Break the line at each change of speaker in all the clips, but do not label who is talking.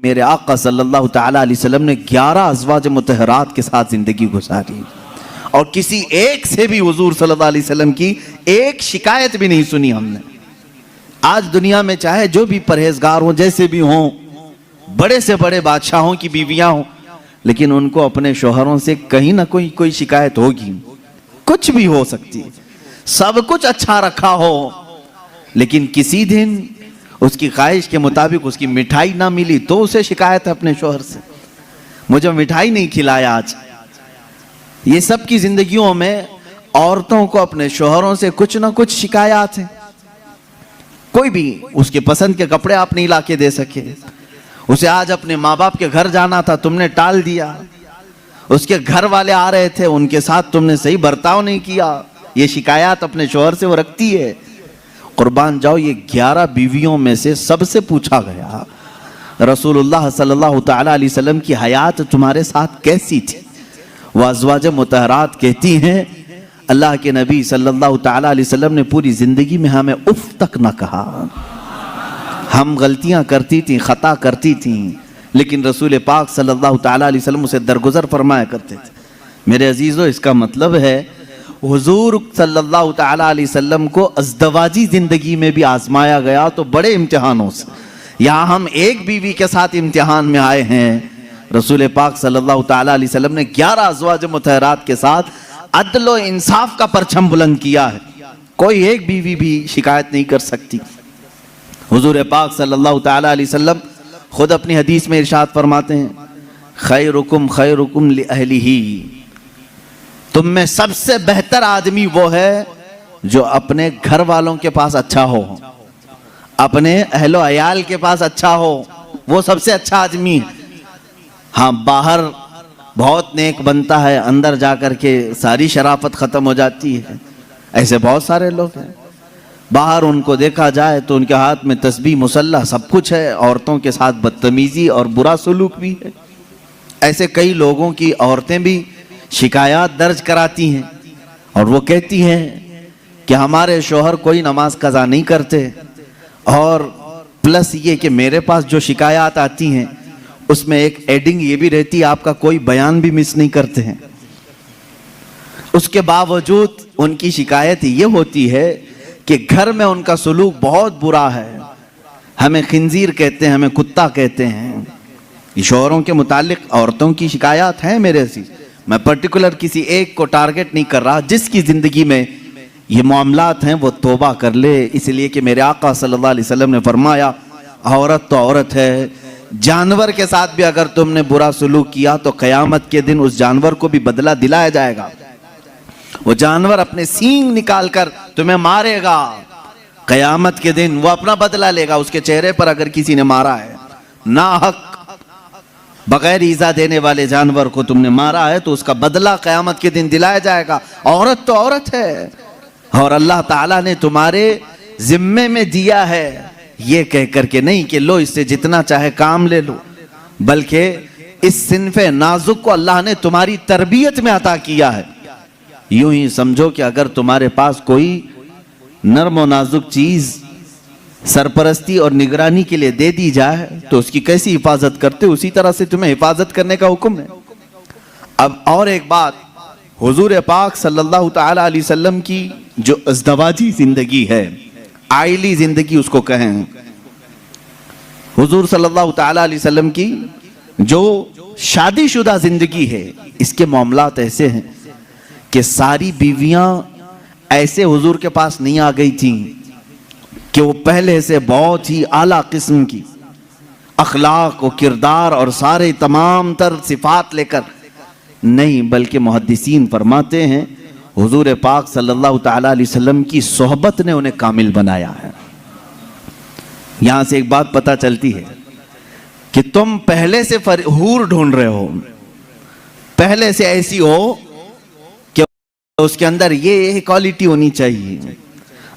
मेरे आका सल्लल्लाहु ताला अलैहि वसल्लम ने 11 अज़वाज मुतहरात के साथ जिंदगी गुजारी और किसी एक से भी हुजूर सल्लल्लाहु अलैहि वसल्लम की एक शिकायत भी नहीं सुनी हमने। आज दुनिया में चाहे जो भी परहेजगार हों, जैसे भी हों, बड़े से बड़े बादशाहों की बीवियां हों, लेकिन उनको अपने शोहरों से कहीं ना कोई शिकायत होगी। कुछ भी हो सकती है, सब कुछ अच्छा रखा हो, लेकिन किसी दिन उसकी ख्वाहिश के मुताबिक उसकी मिठाई ना मिली तो उसे शिकायत है अपने शोहर से, मुझे मिठाई नहीं खिलाया आज। ये सब की जिंदगियों में औरतों को अपने शोहरों से कुछ ना कुछ शिकायत है। कोई भी उसके पसंद के कपड़े आप नहीं लाके दे सके, उसे आज अपने माँ बाप के घर जाना था, तुमने टाल दिया। उसके घर वाले आ रहे थे, उनके साथ तुमने सही बर्ताव नहीं किया। ये शिकायत अपने शोहर से वो रखती है। कुर्बान जाओ, ये 11 बीवियों में से सबसे पूछा गया, रसूलुल्लाह सल्लल्लाहु ताला अलैहि वसल्लम की हयात तुम्हारे साथ कैसी थी? वह अज़वाज मुतहरात कहती हैं, अल्लाह के नबी सल्लल्लाहु ताला अलैहि वसल्लम ने पूरी जिंदगी में हमें उफ तक न कहा। हम गलतियां करती थी, खता करती थी, लेकिन रसूल पाक सल्लल्लाहु ताला अलैहि वसल्लम उसे दरगुजर फरमाया करते थे। मेरे अजीजों, इसका मतलब है हुजूर सल्लल्लाहु ताला अलैहि वसल्लम को अज़दवाजी जिंदगी में भी आजमाया गया तो बड़े इम्तिहानों से। यहाँ हम एक बीवी के साथ इम्तिहान में आए हैं, रसूल पाक सल्लल्लाहु ताला अलैहि वसल्लम ने 11 अज़वाज मुतहरात के साथ अदल व इंसाफ का परचम बुलंद किया है। कोई एक बीवी भी शिकायत नहीं कर सकती। हुजूर पाक सल्लल्लाहु ताला अलैहि वसल्लम खुद अपनी हदीस में इरशाद फरमाते हैं, खैरुकुम लिअहलिही, तुम में सबसे बेहतर आदमी वो है जो अपने घर वालों के पास अच्छा हो, अपने अहलो अयाल के पास अच्छा हो, वो सबसे अच्छा आदमी है। हाँ, बाहर बहुत नेक बनता है, अंदर जाकर के सारी शराफत खत्म हो जाती है। ऐसे बहुत सारे लोग हैं, बाहर उनको देखा जाए तो उनके हाथ में तस्बीह, मुसल्ला सब कुछ है, औरतों के साथ बदतमीजी और बुरा सलूक भी है। ऐसे कई लोगों की औरतें भी शिकायत दर्ज कराती हैं और वो कहती हैं कि हमारे शोहर कोई नमाज कज़ा नहीं करते, और प्लस ये कि मेरे पास जो शिकायत आती हैं उसमें एक एडिंग ये भी रहती है, आपका कोई बयान भी मिस नहीं करते हैं। उसके बावजूद उनकी शिकायत ये होती है कि घर में उनका सलूक बहुत बुरा है, हमें खिंजीर कहते हैं, हमें कुत्ता कहते हैं। ये शोहरों के मुतालिक औरतों की शिकायत है मेरे से। मैं पर्टिकुलर किसी एक को टारगेट नहीं कर रहा, जिसकी जिंदगी में ये मामलात हैं वो तौबा कर ले, इसलिए कि मेरे आका सल्लल्लाहु अलैहि वसल्लम ने फरमाया, औरत तो औरत है, जानवर के साथ भी अगर तुमने बुरा सलूक किया तो क़यामत के दिन उस जानवर को भी बदला दिलाया जाएगा। वो जानवर अपने सींग निकाल कर तुम्हें मारेगा, क़यामत के दिन वो अपना बदला लेगा। उसके चेहरे पर अगर किसी ने मारा है, नाहक बगैर ईजा देने वाले जानवर को तुमने मारा है, तो उसका बदला क़यामत के दिन दिलाया जाएगा। औरत तो औरत है, और अल्लाह ताला ने तुम्हारे जिम्मे में दिया है ये कह करके नहीं कि लो इससे जितना चाहे काम ले लो, बल्कि इस सिन्फ़े नाजुक को अल्लाह ने तुम्हारी तरबियत में अता किया है। यूं ही समझो कि अगर तुम्हारे पास कोई नर्म और नाजुक चीज सरपरस्ती और निगरानी के लिए दे दी जाए तो उसकी कैसी हिफाजत करते, उसी तरह से तुम्हें हिफाजत करने का हुक्म है। अब और एक बात, हुजूर पाक सल्लल्लाहु ताला अलैहि वसल्लम की जो अज़दवाजी जिंदगी है, आइली जिंदगी उसको कहें, हुजूर सल्लल्लाहु ताला अलैहि वसल्लम की जो शादीशुदा जिंदगी है, इसके मामलात ऐसे हैं कि सारी बीवियां ऐसे हुजूर के पास नहीं आ गई थीं कि वो पहले से बहुत ही आला किस्म की अखलाक और किरदार और सारे तमाम तर सिफात लेकर नहीं, बल्कि मुहद्दिसीन फरमाते हैं हुजूर पाक सल्लल्लाहु ताला अलैहि वसल्लम की सोहबत ने उन्हें कामिल बनाया है। यहां से एक बात पता चलती है कि तुम पहले से हूर ढूंढ रहे हो, पहले से ऐसी हो कि उसके अंदर ये क्वालिटी होनी चाहिए।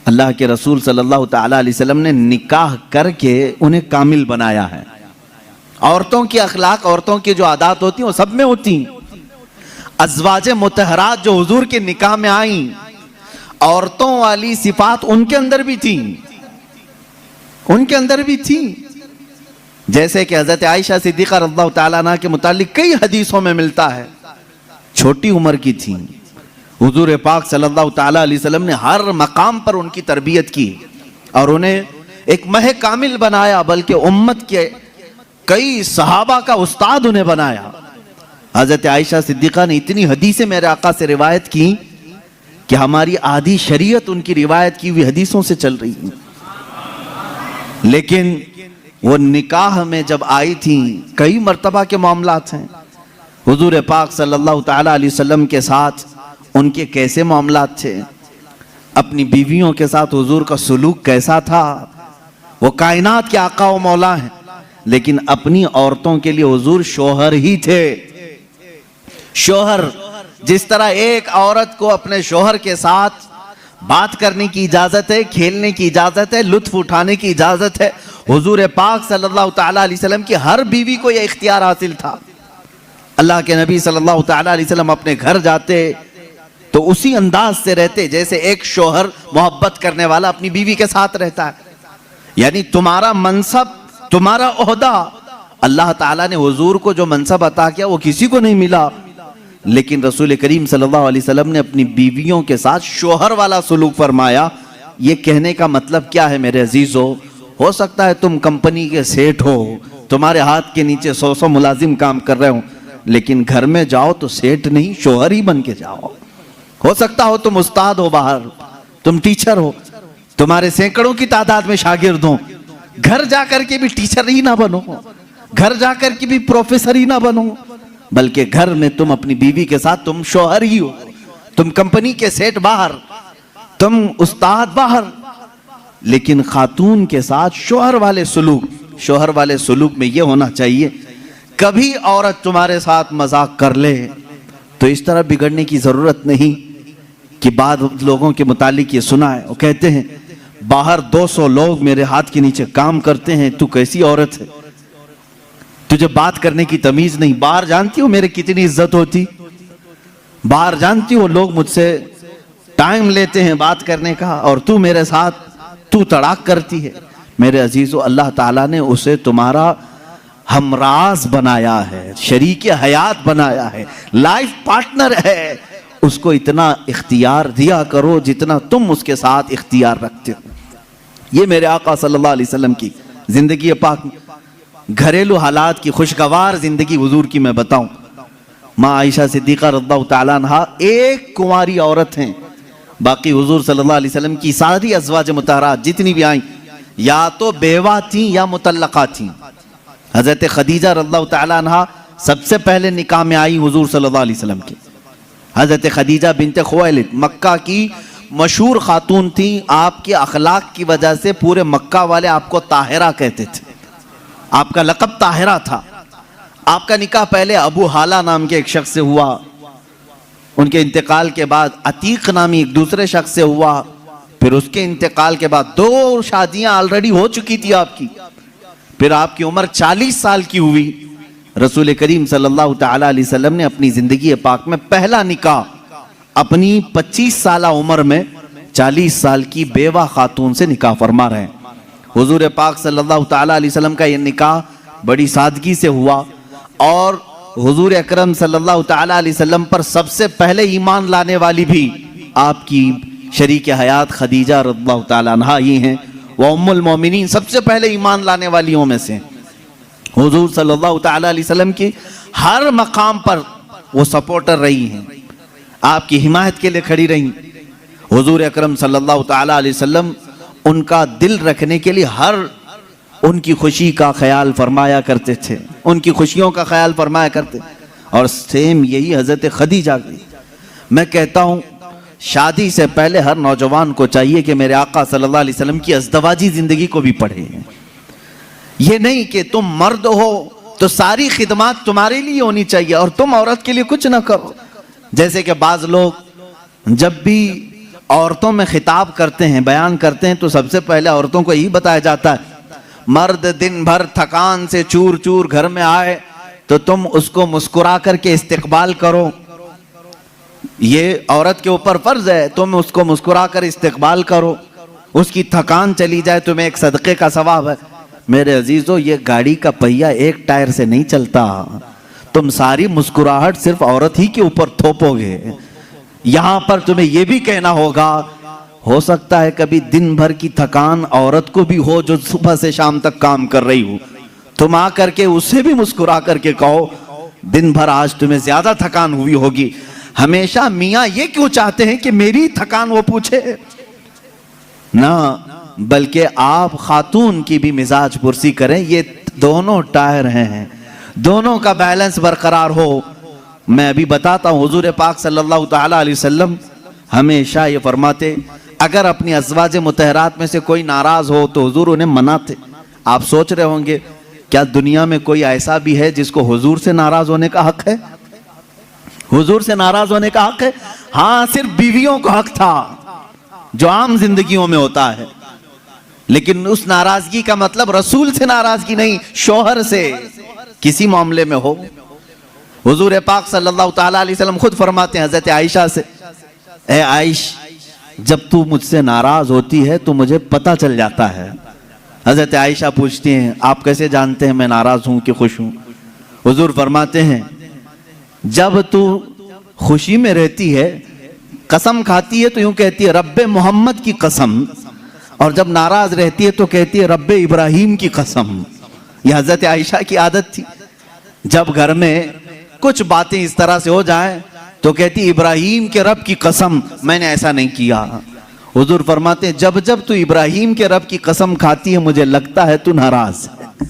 अल्लाह के रसूल सल्लल्लाहु ताला अलैहि वसल्लम ने निकाह करके उन्हें कामिल बनाया है। औरतों की अखलाक, औरतों की जो आदत होती हैं वो सब में होती। अज़वाज मुतहरात जो हुजूर के निकाह में आई, औरतों वाली सिफात उनके अंदर भी थी, उनके अंदर भी थी। जैसे कि हजरत आयशा सिद्दीक़ा रज़ियल्लाहु ताला अन्हा के मुतालिक कई हदीसों में मिलता है, छोटी उम्र की थी, हुजूर पाक सल्लल्लाहु ताला अलैहि वसल्लम ने हर मकाम पर उनकी तरबियत की और उन्हें एक मह कामिल बनाया, बल्कि उम्मत के कई सहाबा का उस्ताद उन्हें बनाया। हजरत आयशा सिद्दीक़ा ने इतनी हदीसें मेरे आका से रिवायत की कि हमारी आधी शरीयत उनकी रिवायत की हुई हदीसों से चल रही है। लेकिन वो निकाह में जब आई थी, कई मर्तबा के मामलात हैं, हुजूर पाक सल्लल्लाहु ताला अलैहि वसल्लम के साथ उनके कैसे मामलात थे, अपनी बीवियों के साथ हुजूर का सुलूक कैसा था। वो कायनात के आका व मौला हैं, लेकिन अपनी औरतों के लिए हुजूर शोहर ही थे। शोहर, जिस तरह एक औरत को अपने शोहर के साथ बात करने की इजाजत है, खेलने की इजाजत है, लुत्फ उठाने की इजाजत है, हुजूर पाक सल्लल्लाहु ताला अलैहि वसल्लम की हर बीवी को यह इख्तियार हासिल था। अल्लाह के नबी सल्लल्लाहु ताला अलैहि वसल्लम अपने घर जाते तो उसी अंदाज से रहते जैसे एक शोहर मोहब्बत करने वाला अपनी बीवी के साथ रहता है। यानी तुम्हारा मनसब, तुम्हारा ओहदा, अल्लाह ताला ने हुजूर को जो मनसब अता किया वो किसी को नहीं मिला, लेकिन रसूल करीम सल्लल्लाहु अलैहि वसल्लम ने अपनी बीवियों के साथ शोहर वाला सुलूक फरमाया। ये कहने का मतलब क्या है मेरे अजीजों, हो सकता है तुम कंपनी के सेठ हो, तुम्हारे हाथ के नीचे 100 मुलाजिम काम कर रहे हो, लेकिन घर में जाओ तो सेठ नहीं शोहर ही बन के जाओ। हो सकता हो तुम उस्ताद हो बाहर, तुम टीचर हो, तुम्हारे सैकड़ों की तादाद में शागिर्द हो, घर जाकर के भी टीचर ही ना बनो, घर जाकर के भी प्रोफेसर ही ना बनो, बल्कि घर में तुम अपनी बीवी के साथ तुम शोहर ही हो। तुम कंपनी के सेठ बाहर, तुम उस्ताद बाहर, लेकिन खातून के साथ शोहर वाले सुलूक, शोहर वाले सुलूक में यह होना चाहिए, कभी औरत तुम्हारे साथ मजाक कर ले तो इस तरह बिगड़ने की जरूरत नहीं कि बाद लोगों के मुतालिक ये सुना है, वो कहते हैं बाहर 200 लोग मेरे हाथ के नीचे काम करते हैं, तू कैसी औरत है, तुझे बात करने की तमीज नहीं। बाहर जानती हो मेरे कितनी इज्जत होती, बाहर जानती हो लोग मुझसे टाइम लेते हैं बात करने का, और तू मेरे साथ तू तड़ाक करती है। मेरे अजीजों, अल्लाह ताला ने उसे तुम्हारा हमराज बनाया है, शरीक हयात बनाया है, लाइफ पार्टनर है, उसको इतना इख्तियार दिया करो जितना तुम उसके साथ इख्तियार रखते हो। ये मेरे आका सल्लल्लाहु अलैहि वसल्लम की जिंदगी पाक, घरेलू हालात की खुशगवार जिंदगी हुजूर की मैं बताऊं। माँ आयशा सिद्दीक़ा रज़ियल्लाहु ताला अन्हा एक कुंवारी औरत हैं, बाकी हुजूर सल्लल्लाहु अलैहि वसल्लम की सारी अज़वाज मुतहरात जितनी भी आई या तो बेवा थी या मुतल्लका थी। हजरत खदीजा रज़ियल्लाहु ताला अन्हा सबसे पहले निकाह में आई हुजूर सल्लल्लाहु अलैहि वसल्लम के। हजरत खदीजा बिनते खुवैलिद मक्का की मशहूर खातून थी, आपके अखलाक की वजह से पूरे मक्का वाले आपको ताहिरा कहते थे, आपका लक़ब ताहिरा था। आपका निकाह पहले अबू हाला नाम के एक शख्स से हुआ, उनके इंतकाल के बाद अतीक नामी एक दूसरे शख्स से हुआ, फिर उसके इंतकाल के बाद 2 शादियां ऑलरेडी हो चुकी थी आपकी, फिर आपकी उम्र 40 साल की हुई। रसूल करीम सल्लल्लाहु ताला अलैहि वसल्लम ने अपनी जिंदगी पाक में पहला निकाह अपनी 25 साल उम्र में 40 साल की बेवा खातून से निकाह फरमा रहे हैं। हुजूर पाक सल्लल्लाहु ताला अलैहि वसल्लम का यह निकाह बड़ी सादगी से हुआ और हुजूर अकरम सल्लल्लाहु ताला अलैहि वसल्लम पर सबसे पहले ईमान लाने वाली भी आपकी शरीक हयात खदीजा रज़ियल्लाहु ताला अन्हा ही हैं। वह उम्मुल मोमिनीन सबसे पहले ईमान लाने वालियों में से। हुजूर सल्लल्लाहु ताला अलैहि वसल्लम की हर मकाम पर वो सपोर्टर रही हैं, आपकी हिमायत के लिए खड़ी रही। हुजूर अकरम सल्लल्लाहु ताला अलैहि वसल्लम उनका दिल रखने के लिए हर उनकी खुशी का ख्याल फरमाया करते थे, उनकी खुशियों का ख्याल फरमाया करते। और सेम यही हजरत खदीजा की। मैं कहता हूँ शादी से पहले हर नौजवान को चाहिए कि मेरे आका सल्लल्लाहु अलैहि वसल्लम की अज़दवाजी जिंदगी को भी पढ़े। ये नहीं कि तुम मर्द हो तो सारी खिदमत तुम्हारे लिए होनी चाहिए और तुम औरत के लिए कुछ ना करो। जैसे कि बाज लोग जब भी औरतों में खिताब करते हैं, बयान करते हैं, तो सबसे पहले औरतों को यही बताया जाता है, मर्द दिन भर थकान से चूर चूर घर में आए तो तुम उसको मुस्कुरा करके इस्तिकबाल करो। ये औरत के ऊपर फर्ज है, तुम उसको मुस्कुरा कर इस्तिकबाल करो। उसकी थकान चली जाए तुम्हें एक सदक़े का सवाब है। मेरे अजीजों, ये गाड़ी का पहिया एक टायर से नहीं चलता। तुम सारी मुस्कुराहट सिर्फ औरत ही के ऊपर थोपोगे। यहां पर तुम्हें यह भी कहना होगा, हो सकता है कभी दिन भर की थकान औरत को भी हो जो सुबह से शाम तक काम कर रही हो, तुम आ करके उससे भी मुस्कुरा करके कहो दिन भर आज तुम्हें ज्यादा थकान हुई होगी। हमेशा मियां ये क्यों चाहते हैं कि मेरी थकान वो पूछे ना, बल्कि आप खातून की भी मिजाज पुरसी करें। ये दोनों टायर हैं, दोनों का बैलेंस बरकरार हो। मैं अभी बताता हूं, हुजूर पाक सल्लल्लाहु ताला अलैहि वसल्लम हमेशा ये फरमाते, अगर अपनी अज़वाज मुतहरात में से कोई नाराज हो तो हुजूर उन्हें मनाते। आप सोच रहे होंगे क्या दुनिया में कोई ऐसा भी है जिसको हुजूर से नाराज होने का हक है? हुजूर से नाराज होने का हक है? हाँ, सिर्फ बीवियों को हक था जो आम जिंदगियों में होता है, लेकिन उस नाराजगी का मतलब रसूल से नाराजगी नहीं, शौहर से किसी मामले में हो। हुजूर पाक सल्लल्लाहु ताला अलैहि वसल्लम खुद फरमाते हैं हजरत आयशा से, ए आयश, जब तू मुझसे नाराज होती है तो मुझे पता चल जाता है। हजरत आयशा पूछती हैं, आप कैसे जानते हैं मैं नाराज हूं कि खुश हूं? हुजूर फरमाते हैं, जब तू खुशी में रहती है, कसम खाती है तो यूं कहती है रब्बे मोहम्मद की कसम, और जब नाराज रहती है तो कहती है रब्बे इब्राहिम की कसम। यह हजरत आयशा की आदत थी। जब घर में कुछ बातें इस तरह से हो जाएं तो कहती इब्राहिम के रब की कसम, मैंने ऐसा नहीं किया। हुजूर फरमाते हैं, जब जब तू इब्राहिम के रब की कसम खाती है मुझे लगता है तू नाराज है।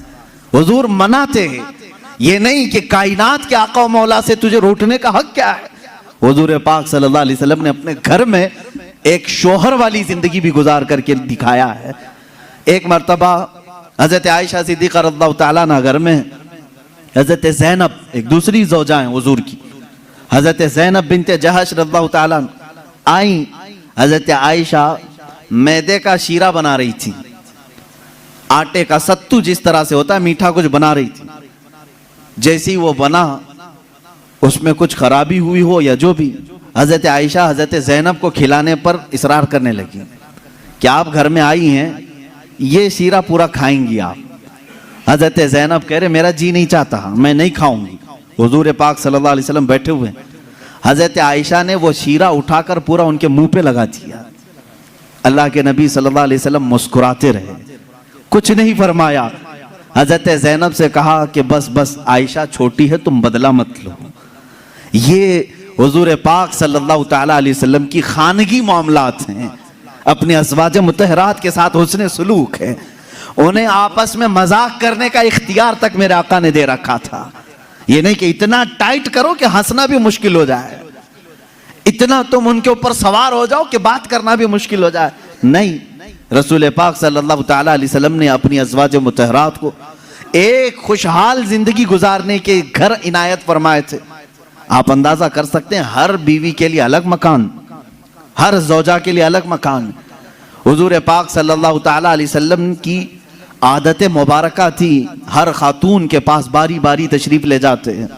हुजूर मनाते हैं, ये नहीं कि कायनात के आका मौला से तुझे रूठने का हक क्या है। हुजूर पाक सल्लल्लाहु अलैहि वसल्लम ने अपने घर में एक शोहर वाली जिंदगी भी गुजार करके दिखाया है। एक मर्तबा हजरत आयशा सिद्दीक़ा रज़ियल्लाहु ताला अन्हा घर में हजरत ज़ैनब, एक दूसरी ज़ौजा हैं हुजूर की, हजरत ज़ैनब बिनते जहश रज़ियल्लाहु ताला आई। हजरत आयशा मैदे का शीरा बना रही थी, आटे का सत्तू जिस तरह से होता है मीठा कुछ बना रही थी। जैसे ही वो बना उसमें कुछ खराबी हुई हो या जो भी, हजरत आयशा हजरत ज़ैनब को खिलाने पर इसरार करने लगी कि आप घर में आई हैं, ये शीरा पूरा खाएंगी आप। हजरत ज़ैनब कह रहे मेरा जी नहीं चाहता, मैं नहीं खाऊंगी। हुजूर पाक सल्लल्लाहु अलैहि वसल्लम बैठे हुए, हजरत आयशा ने वो शीरा उठाकर पूरा उनके मुंह पे लगा दिया। अल्लाह के नबी सल्लल्लाहु अलैहि वसल्लम मुस्कुराते रहे, कुछ नहीं फरमाया। हजरत ज़ैनब से कहा कि बस बस आयशा छोटी है, तुम बदला मत लो। ये हुजूर पाक सल्लल्लाहु ताला अलैहि वसल्लम की खानगी मामलात हैं, अपने अज़वाज मुतहरात के साथ हुस्न सुलूक है। उन्हें आपस में मजाक करने का इख्तियार तक मेरे आका ने दे रखा था। ये नहीं कि इतना टाइट करो कि हंसना भी मुश्किल हो जाए, इतना तुम उनके ऊपर सवार हो जाओ कि बात करना भी मुश्किल हो जाए। नहीं, रसूल पाक सल्लल्लाहु ताला अलैहि वसल्लम ने अपनी अज़वाज मुतहरात को एक खुशहाल जिंदगी गुजारने के घर इनायत फरमाए थे। आप अंदाजा कर सकते हैं, हर बीवी के लिए अलग मकान, हर ज़ौजा के लिए अलग मकान। हुजूर पाक सल्लल्लाहु ताला अलैहि वसल्लम की आदत मुबारका थी, हर खातून के पास बारी बारी तशरीफ ले जाते हैं,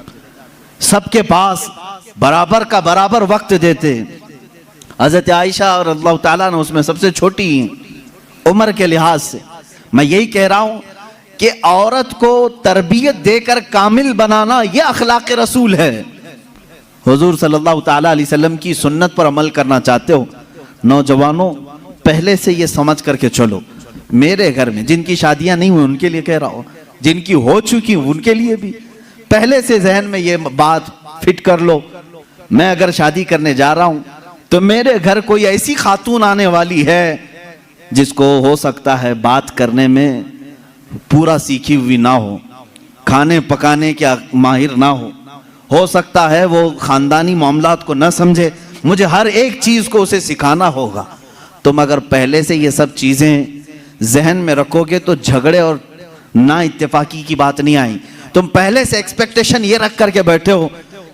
सबके पास बराबर का बराबर वक्त देते। हजरत आयशा रज़ियल्लाहु ताला अन्हा उसमें सबसे छोटी उम्र के लिहाज से। मैं यही कह रहा हूं कि औरत को तरबियत देकर कामिल बनाना यह अखलाक रसूल है। हुजूर सल्लल्लाहु ताला अलैहि वसल्लम की सुन्नत पर अमल करना चाहते हो, नौजवानों पहले से ये समझ करके चलो। मेरे घर में जिनकी शादियां नहीं हुई उनके लिए कह रहा हूं, जिनकी हो चुकी उनके लिए भी पहले से जहन में ये बात फिट कर लो। मैं अगर शादी करने जा रहा हूं तो मेरे घर कोई ऐसी खातून आने वाली है जिसको हो सकता है बात करने में पूरा सीखी हुई ना हो, खाने पकाने के माहिर ना हो सकता है वो खानदानी मामलात को ना समझे, मुझे हर एक चीज को उसे सिखाना होगा। तुम अगर पहले से ये सब चीजें जहन में रखोगे तो झगड़े और ना इत्तेफाकी की बात नहीं आई। तुम पहले से एक्सपेक्टेशन ये रख करके बैठे हो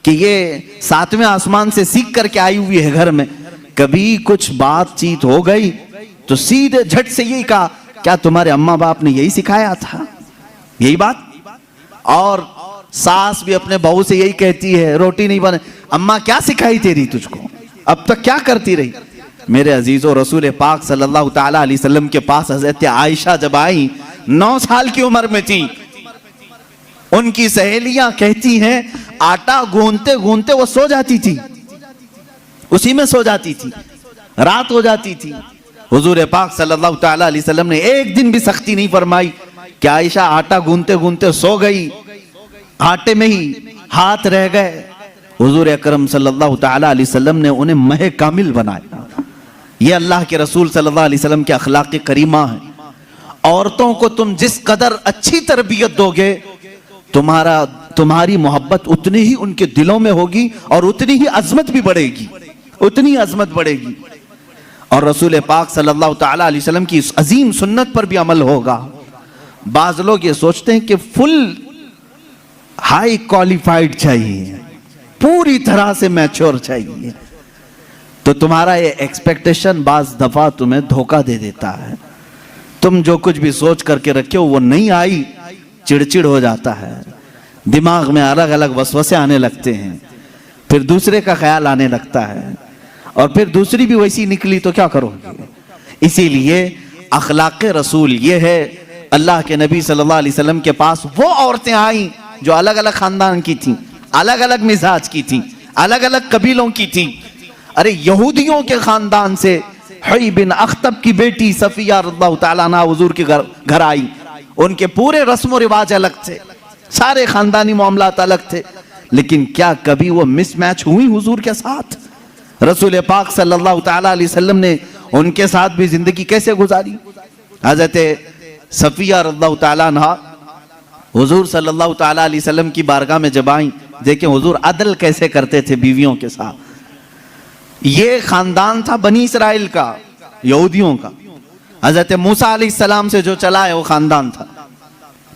कि ये सातवें आसमान से सीख करके आई हुई है घर में, कभी कुछ बातचीत हो गई तो सीधे झट से यही कहा, क्या तुम्हारे अम्मा बाप ने यही सिखाया था, यही बात। और सास भी अपने बहू से यही कहती है, रोटी नहीं बने, अम्मा क्या सिखाई तेरी तुझको, अब तक क्या करती रही। मेरे अजीजों, रसूल पाक सल्लल्लाहु ताला अलैहि वसल्लम के पास हजरत आयशा जब आई 9 साल की उम्र में थी। उनकी सहेलियां कहती हैं आटा गूंथते गूंथते वो सो जाती थी, उसी में सो जाती थी, रात हो जाती थी। हुजूर पाक सल्लल्लाहु तआला अलैहि वसल्लम ने एक दिन भी सख्ती नहीं फरमाई कि आयशा आटा गूंथते गूंथते सो गई, आटे में ही हाथ रह गए। हुजूर अकरम सल्लल्लाहु तआला अलैहि वसल्लम ने उन्हें मह कामिल बनाया। ये अल्लाह के रसूल सल्लल्लाहु अलैहि वसल्लम के अखलाक करीमा है। औरतों को तुम जिस कदर अच्छी तरबियत दोगे, तुम्हारी मोहब्बत उतनी ही उनके दिलों में होगी और उतनी ही अजमत भी बढ़ेगी, उतनी अजमत बढ़ेगी। और रसूल पाक सल्लल्लाहु तआला अलैहि वसल्लम की इस अजीम सुन्नत पर भी अमल होगा। बाज लोग ये सोचते हैं कि फुल हाई क्वालिफाइड चाहिए, पूरी तरह से मैच्योर चाहिए, तो तुम्हारा ये एक्सपेक्टेशन बाज दफा तुम्हें धोखा दे देता है। तुम जो कुछ भी सोच करके रखे हो वो नहीं आई, चिड़चिड़ हो जाता है, दिमाग में अलग अलग वसवसे आने लगते हैं, फिर दूसरे का ख्याल आने लगता है, और फिर दूसरी भी वैसी निकली तो क्या करोगे। इसीलिए अखलाक रसूल ये है। अल्लाह के नबी सल्लल्लाहु अलैहि वसल्लम के पास वो औरतें आई जो अलग अलग खानदान की थी, अलग अलग मिजाज की थी, अलग अलग कबीलों की थी। अरे यहूदियों के खानदान से हुई बिन अख्तब की बेटी सफिया रज़ियल्लाहु तआला अन्हा हुजूर के घर आई। उनके पूरे रस्म रिवाज अलग थे, सारे खानदानी मामलात अलग थे, लेकिन क्या कभी वो मिसमैच हुई हुजूर के साथ? रसूल पाक सल्लल्लाहु तआला अलैहि वसल्लम ने उनके साथ भी जिंदगी कैसे गुजारी? हजरत सफिया रज़ियल्लाहु तआला अन्हा हुजूर सल्लल्लाहु तआला अलैहि वसल्लम की बारगाह में जब आई, देखें हुजूर अदल कैसे करते थे बीवियों के साथ। ये खानदान था बनी इसराइल का, यहूदियों का। हजरत मूसा अलैहिस्सलाम से जो चला है वो खानदान था।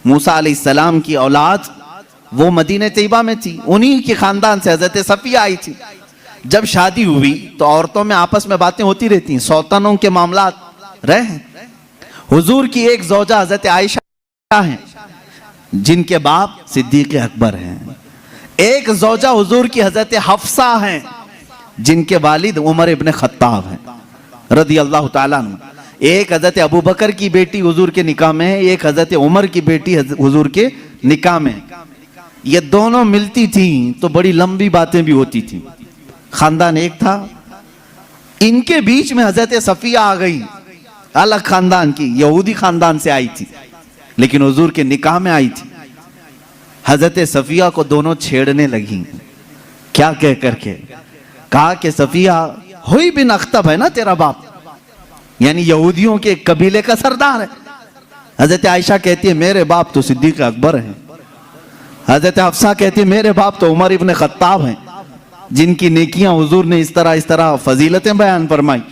मूसा अलैहिस्सलाम की औलाद वो मदीने तैयबा में थी, उन्हीं के खानदान से हजरत सफिया आई थी। जब शादी हुई तो औरतों में आपस में बातें होती रहती हैं, सौतनों के मामलात रहे। हुजूर की एक ज़ौजा हजरत आयशा हैं जिनके बाप सिद्दीक़ अकबर हैं। एक ज़ौजा हुजूर की हजरत हफ्सा हैं जिनके वालिद उमर इब्न खत्ताब हैं रदियल्लाहु ताला अन्हु। एक हजरत अबू बकर की बेटी हुजूर के निकाह में है, एक हजरत उमर की बेटी हुजूर के निकाह में। ये दोनों मिलती थी तो बड़ी लंबी बातें भी होती थी। खानदान एक था, इनके बीच में हजरत सफिया आ गई, अलग खानदान की, यहूदी खानदान से आई थी, लेकिन हुजूर के निकाह में आई थी। हजरत सफिया को दोनों छेड़ने लगी। क्या कह करके? कहा कि सफिया हुई बिन अख्तब है ना तेरा बाप, यानी यहूदियों के कबीले का सरदार है। हजरत आयशा कहती है मेरे बाप तो सिद्दीक़ अकबर हैं। हजरत हफ्सा कहती है मेरे बाप तो उमर इब्न खत्ताब हैं, जिनकी नेकियां हुजूर ने इस तरह फजीलतें बयान फरमाई।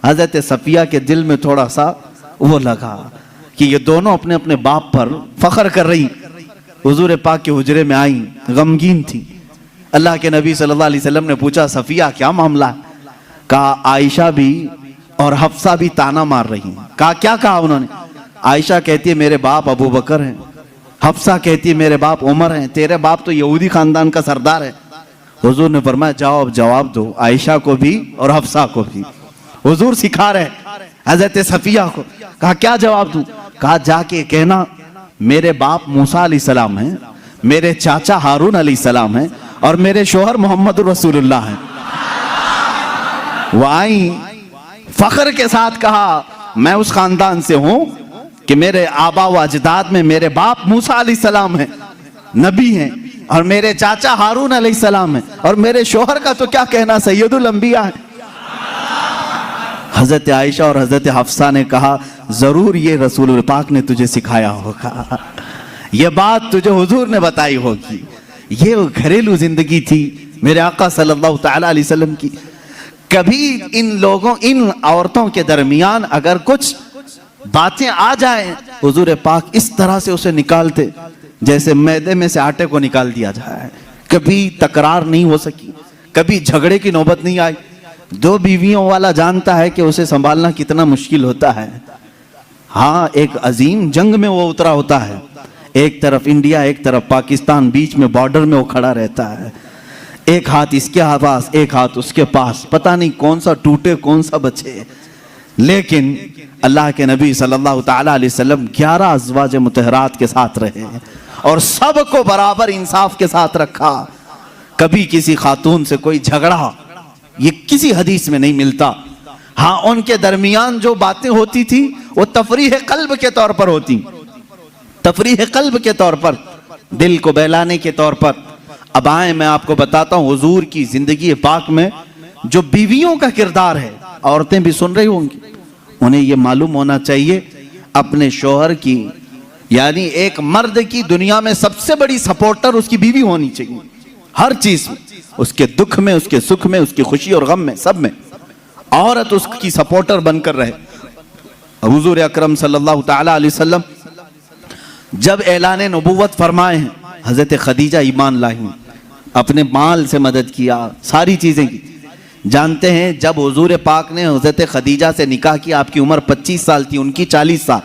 हजरत सफिया के दिल में थोड़ा सा वो लगा कि ये दोनों अपने अपने बाप पर फख्र कर रही। हुजूर पाक के हुजरे में आई, गमगीन थी। अल्लाह के नबी सल्लल्लाहु अलैहि वसल्लम ने पूछा सफिया क्या मामला है? कहा आयशा भी और हफ्सा भी ताना मार रही हैं। कहा क्या कहा उन्होंने? आयशा कहती है मेरे बाप अबू बकर हैं, हफ्सा कहती है मेरे बाप उमर हैं, तेरे बाप तो यहूदी खानदान का सरदार है। हुजूर ने फरमाया जाओ अब जवाब दो, आयशा को भी और हफ्सा को भी। हुजूर सिखा रहे हजरत सफिया को। कहा क्या जवाब दूं? कहा जाके कहना मेरे बाप मूसा अलैहिस्सलाम हैं, मेरे चाचा हारून अलैहिस्सलाम हैं और मेरे शोहर मोहम्मद रसूलुल्लाह हैं। वो आई फख्र के साथ कहा मैं उस खानदान से हूं कि मेरे आबा व अजदाद में मेरे बाप मूसा अलैहिस्सलाम हैं, नबी हैं, और मेरे चाचा हारून अलैहिस्सलाम हैं, और मेरे शोहर का तो क्या कहना सैयदुल अंबिया है। हजरत आयशा और हजरत हफ्सा ने कहा जरूर ये रसूल पाक ने तुझे सिखाया होगा, ये बात तुझे हुजूर ने बताई होगी। ये वो घरेलू जिंदगी थी मेरे आका सल्लल्लाहु तआला अलैहि वसल्लम की। कभी इन औरतों के दरमियान अगर कुछ बातें आ जाए, हुजूर पाक इस तरह से उसे निकालते जैसे मैदे में से आटे को निकाल दिया जाए। कभी तकरार नहीं हो सकी, कभी झगड़े की नौबत नहीं आई। दो बीवियों वाला जानता है कि उसे संभालना कितना मुश्किल होता है। हाँ, एक अजीम जंग में वो उतरा होता है, एक तरफ इंडिया एक तरफ पाकिस्तान, बीच में बॉर्डर में वो खड़ा रहता है। एक हाथ इसके पास एक हाथ उसके पास, पता नहीं कौन सा टूटे कौन सा बचे। लेकिन अल्लाह के नबी सल्लल्लाहु ताला अलैहि वसल्लम 11 अज़वाज मुतहरात के साथ रहे और सबको बराबर इंसाफ के साथ रखा। कभी किसी खातून से कोई झगड़ा, ये किसी हदीस में नहीं मिलता। हाँ, उनके दरमियान जो बातें होती थी वो तफरीह कल्ब के तौर पर होती, तफरीह कल्ब के तौर पर, दिल को बहलाने के तौर पर। अब आए मैं आपको बताता हूँ हुजूर की जिंदगी पाक में जो बीवियों का किरदार है, औरतें भी सुन रही होंगी, उन्हें यह मालूम होना चाहिए अपने शौहर की, यानी एक मर्द की दुनिया में सबसे बड़ी सपोर्टर उसकी बीवी होनी चाहिए। हर चीज में, उसके दुख में, उसके सुख में, उसकी खुशी और गम में, सब में औरत उसकी सपोर्टर बनकर रहे। हुजूर अकरम सल्लल्लाहु ताला अलैहि वसल्लम जब ऐलान नबुव्वत फरमाए हैं, हजरत खदीजा ईमान लाई, अपने माल से मदद किया, सारी चीजें की। जानते हैं जब हुजूर पाक ने हजरत खदीजा से निकाह किया, आपकी उम्र 25 साल थी, उनकी 40 साल।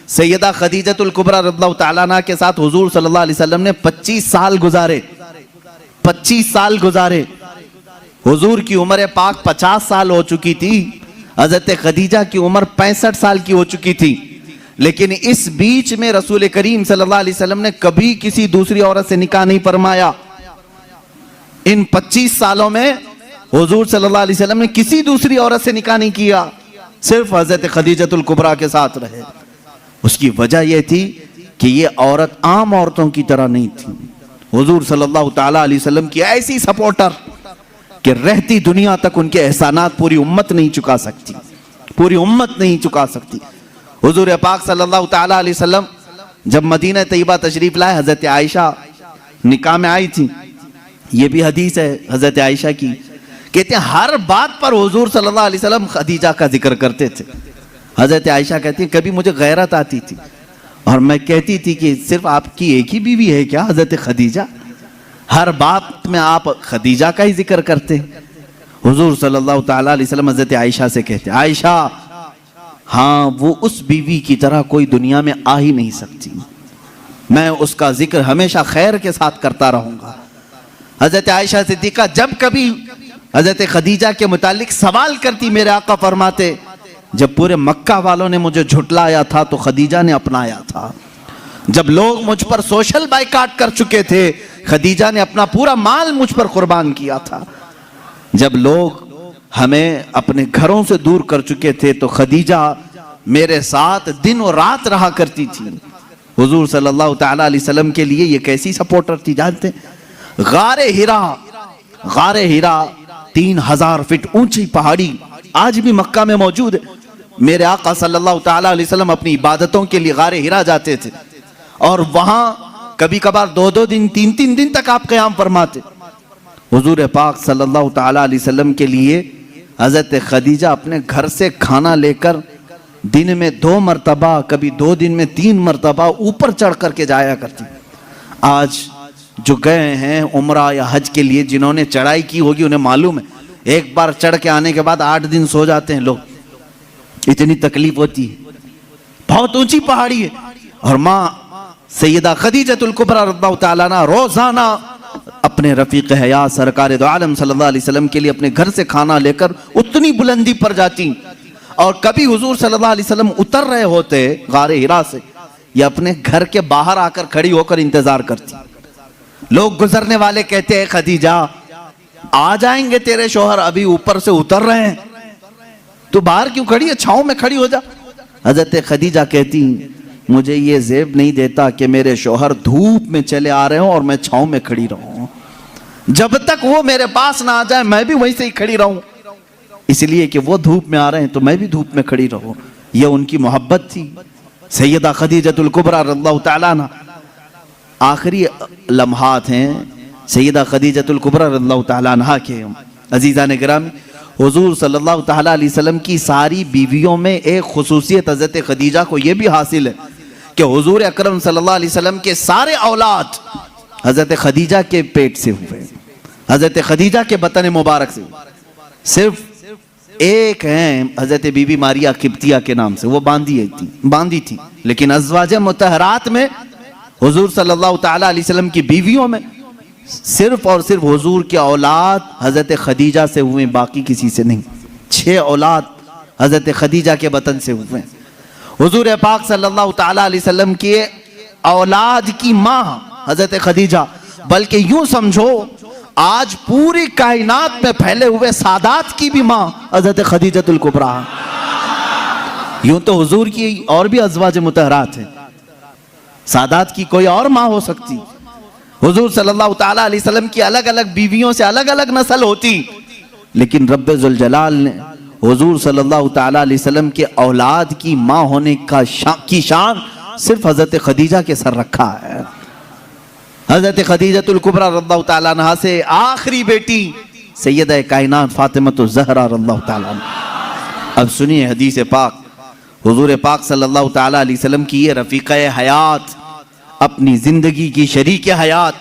सैयदा खदीजतुल कुबरा रज़ियल्लाहु ताला अन्हा के साथ हुजूर सल्लल्लाहु अलैहि वसल्लम ने 25 साल गुजारे, 25 साल गुजारे। हुजूर की उम्र पाक 50 साल हो चुकी थी, हजरत खदीजा की उम्र 65 साल की हो चुकी थी। लेकिन इस बीच में रसूल करीम सल्लल्लाहु अलैहि वसल्लम ने कभी किसी दूसरी औरत से निकाह नहीं फरमाया। इन 25 सालों में हुजूर सल्लल्लाहु अलैहि वसल्लम ने किसी दूसरी औरत से निकाह नहीं किया, सिर्फ हजरत खदीजतुल कुबरा के साथ रहे। उसकी वजह यह थी कि ये औरत आम औरतों की तरह नहीं थी। हुजूर सल्लल्लाहु ताला अलैहि वसल्लम की ऐसी सपोर्टर कि रहती दुनिया तक उनके एहसानात पूरी उम्मत नहीं चुका सकती, पूरी उम्मत नहीं चुका सकती। हुजूर पाक सल्लल्लाहु ताला अलैहि वसल्लम जब मदीना तैयबा तशरीफ लाए, हजरत आयशा निकाह में आई थी। ये भी हदीस है हजरत आयशा की, कहते हैं हर बात पर हुजूर सल्लल्लाहु अलैहि वसल्लम खदीजा का जिक्र करते थे। हजरत आयशा कहती है कभी मुझे गैरत आती थी और मैं कहती थी कि सिर्फ आपकी एक ही बीवी है क्या हजरत खदीजा, हर बात में आप खदीजा का ही जिक्र करते हैं। हुजूर सल्लल्लाहु ताला अलैहि वसल्लम हजरत आयशा से कहते, आयशा हाँ, वो उस बीवी की तरह कोई दुनिया में आ ही नहीं सकती, मैं उसका जिक्र हमेशा खैर के साथ करता रहूंगा। हजरत आयशा सिद्दीका जब कभी हजरत खदीजा के मुतालिक सवाल करती, मेरे आका फरमाते जब पूरे मक्का वालों ने मुझे झुटलाया था तो खदीजा ने अपनाया था। जब लोग मुझ पर सोशल बाइकाट कर चुके थे, खदीजा ने अपना पूरा माल मुझ पर कुर्बान किया था। जब लोग हमें अपने घरों से दूर कर चुके थे तो खदीजा मेरे साथ दिन और रात रहा करती थी। हुजूर सल्लल्लाहु ताला अलैहि वसल्लम के लिए ये कैसी सपोर्टर थी जानते? गारे हिरा 3000 फीट ऊंची पहाड़ी आज भी मक्का में मौजूद है। मेरे आका सल्लल्लाहु ताला अलैहि वसल्लम अपनी इबादतों के लिए गारे हिरा जाते थे और वहां कभी कभार 2-2 दिन 3-3 दिन तक आप क़याम फरमाते। हुजूर पाक सल्लल्लाहु ताला अलैहि वसल्लम के लिए हजरत खदीजा अपने घर से खाना लेकर दिन में 2 मरतबा, कभी 2 दिन में 3 मरतबा ऊपर चढ़ करके जाया करती। आज जो गए हैं उम्रा या हज के लिए, जिन्होंने चढ़ाई की होगी उन्हें मालूम है, एक बार चढ़ के आने के बाद 8 दिन सो जाते हैं लोग, इतनी तकलीफ होती है। बहुत ऊंची पहाड़ी है और माँ सैयदा खदीजतुल कुबरा रज़ियल्लाहु ताला अन्हा रोजाना अपने रफीक हयात सरकार दो आलम सल्लल्लाहु अलैहि वसल्लम के लिए अपने घर से खाना लेकर उतनी बुलंदी पर जाती। और कभी हुजूर सल्लल्लाहु अलैहि वसल्लम उतर रहे होते गारे हिरा से, या अपने घर के बाहर आकर खड़ी होकर इंतजार करती। लोग गुजरने वाले कहते हैं खदीजा आ जाएंगे तेरे शौहर, अभी ऊपर से उतर रहे हैं, तो बाहर क्यों खड़ी है, छांव में खड़ी हो जा। हजरत खदीजा कहती मुझे ये ज़ेब नहीं देता कि मेरे शौहर धूप में चले आ रहे हो और मैं छांव में खड़ी रहूं, जब तक वो मेरे पास ना आ जाए मैं भी वहीं से ही खड़ी रहूं, इसलिए कि वो धूप में आ रहे हैं तो मैं भी धूप में खड़ी रहूं। यह उनकी मोहब्बत थी। सैयदा खदीजतुल कुबरा रज़ियल्लाहु ताला अन्हा, आखिरी लम्हात हैं सैयदा खदीजतुल कुबरा रज़ियल्लाहु ताला अन्हा के। अजीज़ान गिरामी, हुजूर सल्लल्लाहु ताला अलैहि वसल्लम की सारी बीवियों में एक खुसूसियत हजरत खदीजा को यह भी हासिल है कि हुजूर अकरम सल्लल्लाहु अलैहि वसल्लम के सारे औलाद हजरत खदीजा के पेट से हुए, हजरत खदीजा के बतन मुबारक से। सिर्फ एक हैं हजरत बीबी मारिया किब्तिया के नाम से, वो बांदी थी, लेकिन अज़वाज मुतहरात में हुजूर सल्लल्लाहु ताला अलैहि वसल्लम की बीवियों में सिर्फ और सिर्फ हुजूर के औलाद हजरत खदीजा से हुए, बाकी किसी से नहीं। 6 औलाद हजरत खदीजा के बतन से हुए। हुजूर पाक सल्लल्लाहु ताला अलैहि वसल्लम की औलाद की माँ हजरत खदीजा, बल्कि यूं समझो आज पूरी कायनात में फैले हुए सादात की भी माँ हजरत खदीजतुल कुबरा। यूं तो हुजूर की और भी अज़वाज मुतहरात है, सादात की कोई और माँ हो सकती। हुजूर सल्लल्लाहु ताला अलैहि वसल्लम की अलग अलग बीवियों से अलग अलग नस्ल होती, लेकिन रब्बे जुल जलाल ने हुजूर सल्लल्लाहु ताला अलैहि वसल्लम के औलाद की माँ होने की शान सिर्फ हजरत खदीजा के सर रखा है। हजरत खदीजतुल कुबरा रज़ियल्लाहु ताला अन्हा से आखिरी बेटी सैयदा कायनात फातिमतुज़ ज़हरा रज़ियल्लाहु ताला अन्हा। अब सुनिए हदीस पाक, हुजूर पाक सल्लल्लाहु ताला अलैहि वसल्लम की ये रफ़ीक़े हयात, अपनी जिंदगी की शरीक हयात,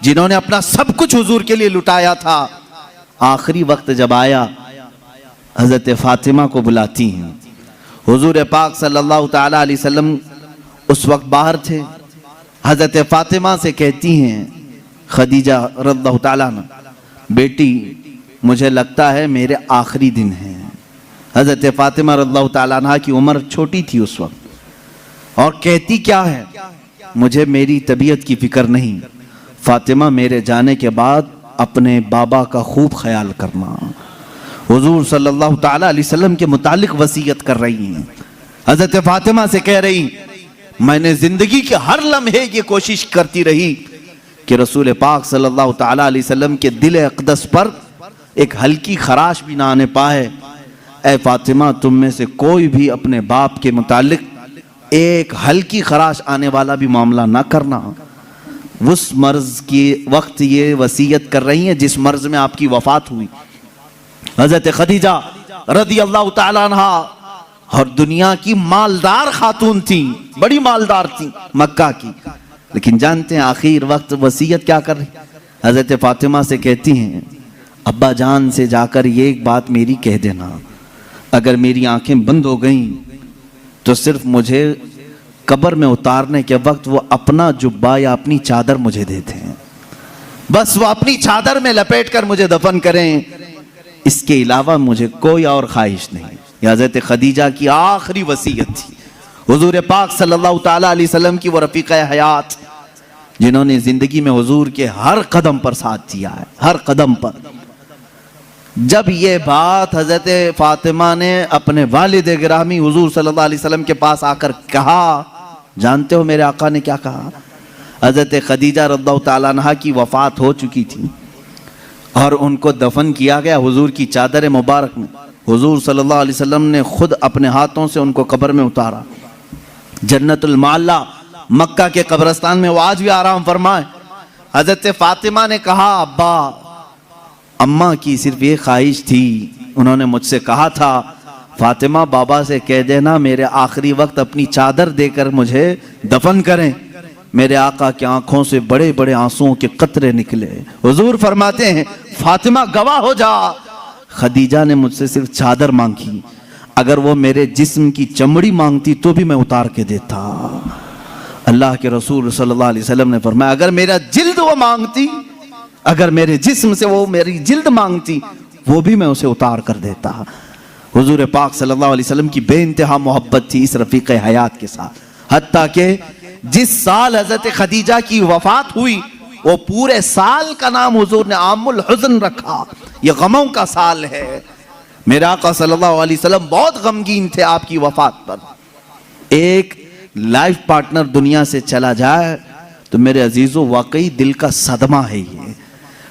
जिन्होंने अपना सब कुछ हुजूर के लिए लुटाया था, आखिरी वक्त जब आया हजरत फातिमा को बुलाती हैं। हुजूर पाक सल्लल्लाहु ताला अलैहि वसल्लम उस वक्त बाहर थे। हजरत फातिमा से कहती हैं खदीजा रज़ियल्लाहु ताला अन्हा, बेटी मुझे लगता है मेरे आखिरी दिन हैं। हजरत फातिमा रज़ियल्लाहु ताला अन्हा की उम्र छोटी थी उस वक्त, और कहती क्या है, मुझे मेरी तबीयत की फिक्र नहीं, फातिमा मेरे जाने के बाद अपने बाबा का खूब ख्याल करना। हुजूर सल्लल्लाहु ताला अलैहि वसल्लम के मुतालिक वसीयत कर रही हैं। हजरत फातिमा से कह रही, मैंने जिंदगी के हर लम्हे ये कोशिश करती रही कि रसूल पाक सल्लल्लाहु ताला अलैहि वसल्लम के दिल अक़दस पर एक हल्की खराश भी ना आने पाए। ऐ फातिमा, तुम में से कोई भी अपने बाप के मुतालिक एक हल्की खराश आने वाला भी मामला ना करना। उस मर्ज के वक्त ये वसीयत कर रही हैं जिस मर्ज में आपकी वफात हुई। हजरत खदीजा रज़ियल्लाहु ताला अन्हा और दुनिया की मालदार खातून थी, बड़ी मालदार थी मक्का की, लेकिन जानते हैं आखिर वक्त वसीयत क्या कर रही। हजरत फातिमा से कहती हैं, अब्बा जान से जाकर ये एक बात मेरी कह देना, अगर मेरी आंखें बंद हो गईं तो सिर्फ मुझे कब्र में उतारने के वक्त वो अपना जुब्बा या अपनी चादर मुझे देते हैं, बस वो अपनी चादर में लपेट कर मुझे दफन करें, इसके अलावा मुझे कोई और ख्वाहिश नहीं। यह हज़रत खदीजा की आखिरी वसीयत थी। हुजूर पाक सल्लल्लाहु ताला अलैहि वसल्लम की वो रफ़ीक़े हयात, जिन्होंने जिंदगी में हुजूर के हर कदम पर साथ दिया है, हर कदम पर। जब ये बात हजरत फातिमा ने अपने वालिद गिरामी हुजूर सल्लल्लाहु अलैहि वसल्लम के पास आकर कहा, जानते हो मेरे आका ने क्या कहा? हजरत खदीजा रज़ियल्लाहु ताला अन्हा की वफात हो चुकी थी और उनको दफन किया गया हुजूर की चादर मुबारक में। हुजूर सल्लल्लाहु अलैहि वसल्लम ने खुद अपने हाथों से उनको कब्र में उतारा। जन्नतुल माला मक्का के कब्रिस्तान में वो आज भी आराम फरमाए। हजरत फातिमा ने कहा, अब्बा अम्मा की सिर्फ ये ख्वाहिश थी, उन्होंने मुझसे कहा था, फातिमा बाबा से कह देना मेरे आखिरी वक्त अपनी चादर देकर मुझे दफन करें। मेरे आका की आंखों से बड़े बड़े आंसुओं के कतरे निकले। हुजूर फरमाते हैं, फातिमा गवाह हो जा, खदीजा ने मुझसे सिर्फ चादर मांगी, अगर वो मेरे जिस्म की चमड़ी मांगती तो भी मैं उतार के देता। अल्लाह के रसूल सल्लल्लाहु अलैहि वसल्लम ने फरमाया, अगर मेरा जिल्द वो मांगती, अगर मेरे जिस्म से वो मेरी जिल्द मांगती, वो भी मैं उसे उतार कर देता। हुजूर पाक सल्लल्लाहु अलैहि वसल्लम की बेइंतहा मोहब्बत थी इस रफ़ीक़े हयात के साथ। हत्ता के जिस साल हजरत खदीजा की वफात हुई, वो पूरे साल का नाम हुजूर ने आमुल हुज़्न रखा, ये गमों का साल है। मेरे आका सल्लल्लाहु अलैहि वसल्लम बहुत गमगीन थे आपकी वफात पर। एक लाइफ पार्टनर दुनिया से चला जाए तो मेरे अजीजों वाकई दिल का सदमा है ये।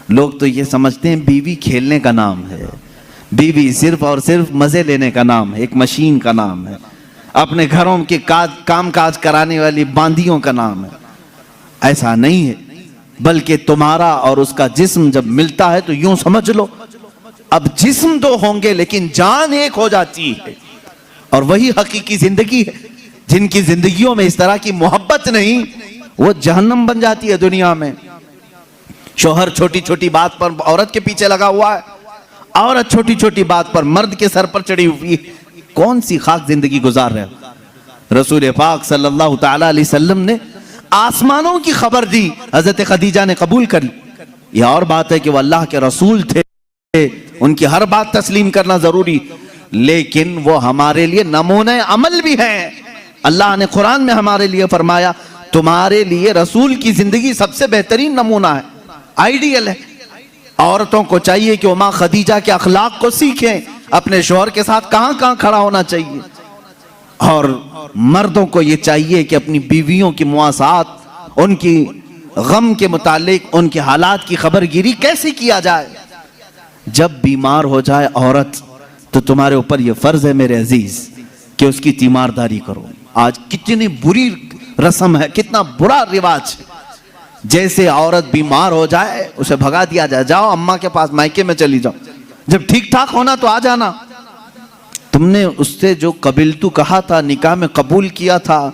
लोग तो ये समझते हैं बीवी खेलने का नाम है, बीवी सिर्फ और सिर्फ मजे लेने का नाम है, एक मशीन का नाम है, अपने घरों के काम काज कराने वाली बांदियों का नाम है। ऐसा नहीं है, बल्कि तुम्हारा और उसका जिस्म जब मिलता है तो यूं समझ लो अब जिस्म दो होंगे लेकिन जान एक हो जाती है। और वही हकीकी जिंदगी है। जिनकी जिंदगियों में इस तरह की मोहब्बत नहीं, वो जहन्नम बन जाती है दुनिया में। शोहर छोटी छोटी बात पर औरत के पीछे लगा हुआ है, औरत छोटी छोटी बात पर मर्द के सर पर चढ़ी हुई है। कौन सी खाक जिंदगी गुजार रहे हो। रसूल पाक सल्लल्लाहु ताला अलैहि वसल्लम ने आसमानों की खबर दी, हजरत खदीजा ने कबूल करी। यह और बात है कि वह अल्लाह के रसूल थे, उनकी हर बात तस्लीम करना जरूरी। लेकिन वो हमारे लिए नमूने अमल भी है। अल्लाह ने कुरान में हमारे लिए फरमाया, तुम्हारे लिए रसूल की जिंदगी सबसे बेहतरीन नमूना है, आइडियल है। औरतों को चाहिए कि वो माँ खदीजा के अखलाक को सीखें, अपने शौहर के साथ कहां कहां खड़ा होना चाहिए, और मर्दों को ये चाहिए कि अपनी बीवियों की मुआसात, उनकी गम के मुतालिक उनके हालात की खबरगिरी कैसे किया जाए। जब बीमार हो जाए औरत तो तुम्हारे ऊपर यह फर्ज है मेरे अजीज कि उसकी तीमारदारी करो। आज कितनी बुरी रस्म है, कितना बुरा रिवाज है। जैसे औरत बीमार हो जाए उसे भगा दिया जाए, जाओ अम्मा के पास, मायके में चली जाओ, जब ठीक ठाक होना तो आ जाना। तुमने उससे जो कबिलतू कहा था, निकाह में कबूल किया था,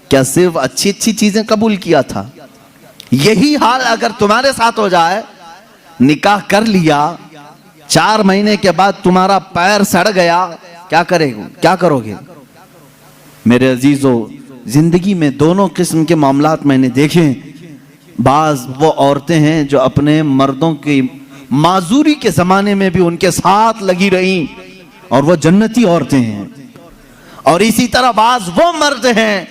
क्या सिर्फ अच्छी अच्छी चीजें कबूल किया था? यही हाल अगर तुम्हारे साथ हो जाए, निकाह कर लिया, 4 महीने के बाद तुम्हारा पैर सड़ गया, क्या करेगा, क्या करोगे? मेरे अजीजों, जिंदगी में दोनों किस्म के मामलात मैंने देखे। बाज वो औरतें हैं जो अपने मर्दों की माजूरी के जमाने में भी उनके साथ लगी रही और वो जन्नती औरतें हैं, और इसी तरह बाज वो मर्द हैं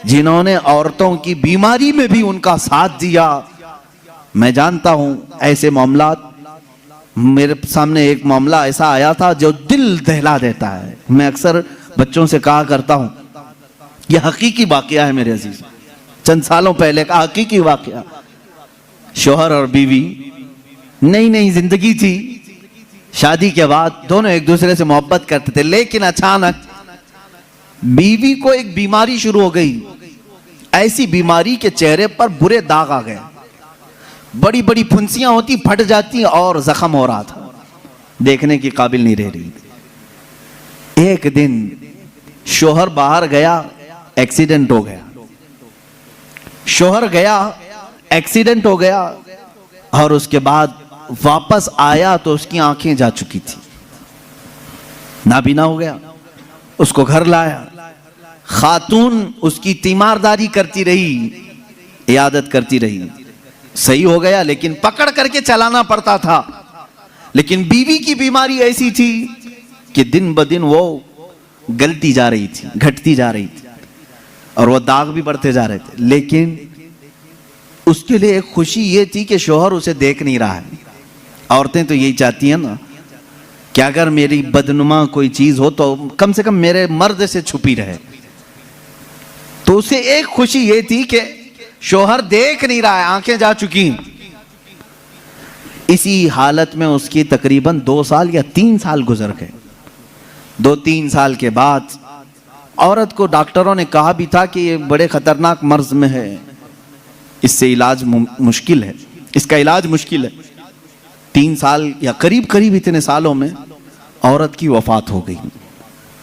जिन्होंने औरतों की बीमारी में भी उनका साथ दिया। मैं जानता हूं ऐसे मामलात, मेरे सामने एक मामला ऐसा आया था जो दिल दहला देता है। मैं अक्सर बच्चों से कहा करता हूं, यह हकीकी वाकया है मेरे अजीज, चंद सालों पहले का हकीकी वाकया। शौहर और बीवी नई नई जिंदगी थी, शादी के बाद दोनों एक दूसरे से मोहब्बत करते थे, लेकिन अचानक बीवी को एक बीमारी शुरू हो गई। ऐसी बीमारी के चेहरे पर बुरे दाग आ गए, बड़ी बड़ी फुंसियां होती, फट जाती और जख्म हो रहा था, देखने की काबिल नहीं रह रही थी। एक दिन शौहर बाहर गया, एक्सीडेंट हो गया। शौहर गया, एक्सीडेंट हो गया, और उसके बाद वापस आया तो उसकी आंखें जा चुकी थी, नाबीना हो गया। उसको घर लाया, खातून उसकी तीमारदारी करती रही, इयादत करती रही, सही हो गया, लेकिन पकड़ करके चलाना पड़ता था। लेकिन बीवी की बीमारी ऐसी थी कि दिन ब दिन वो गलती जा रही थी, घटती जा रही थी, और वो दाग भी बढ़ते जा रहे थे। लेकिन उसके लिए एक खुशी ये थी कि शौहर उसे देख नहीं रहा है। औरतें तो यही चाहती हैं ना कि अगर मेरी बदनुमा कोई चीज हो तो कम से कम मेरे मर्द से छुपी रहे। तो उसे एक खुशी ये थी कि शौहर देख नहीं रहा है, आंखें जा चुकी। इसी हालत में उसकी तकरीबन 2 साल या 3 साल गुजर गए। 2-3 साल के बाद औरत को डॉक्टरों ने कहा भी था कि ये बड़े खतरनाक मर्ज में है, इससे इलाज मुश्किल है, इसका इलाज मुश्किल है। 3 साल या करीब करीब इतने सालों में औरत की वफात हो गई,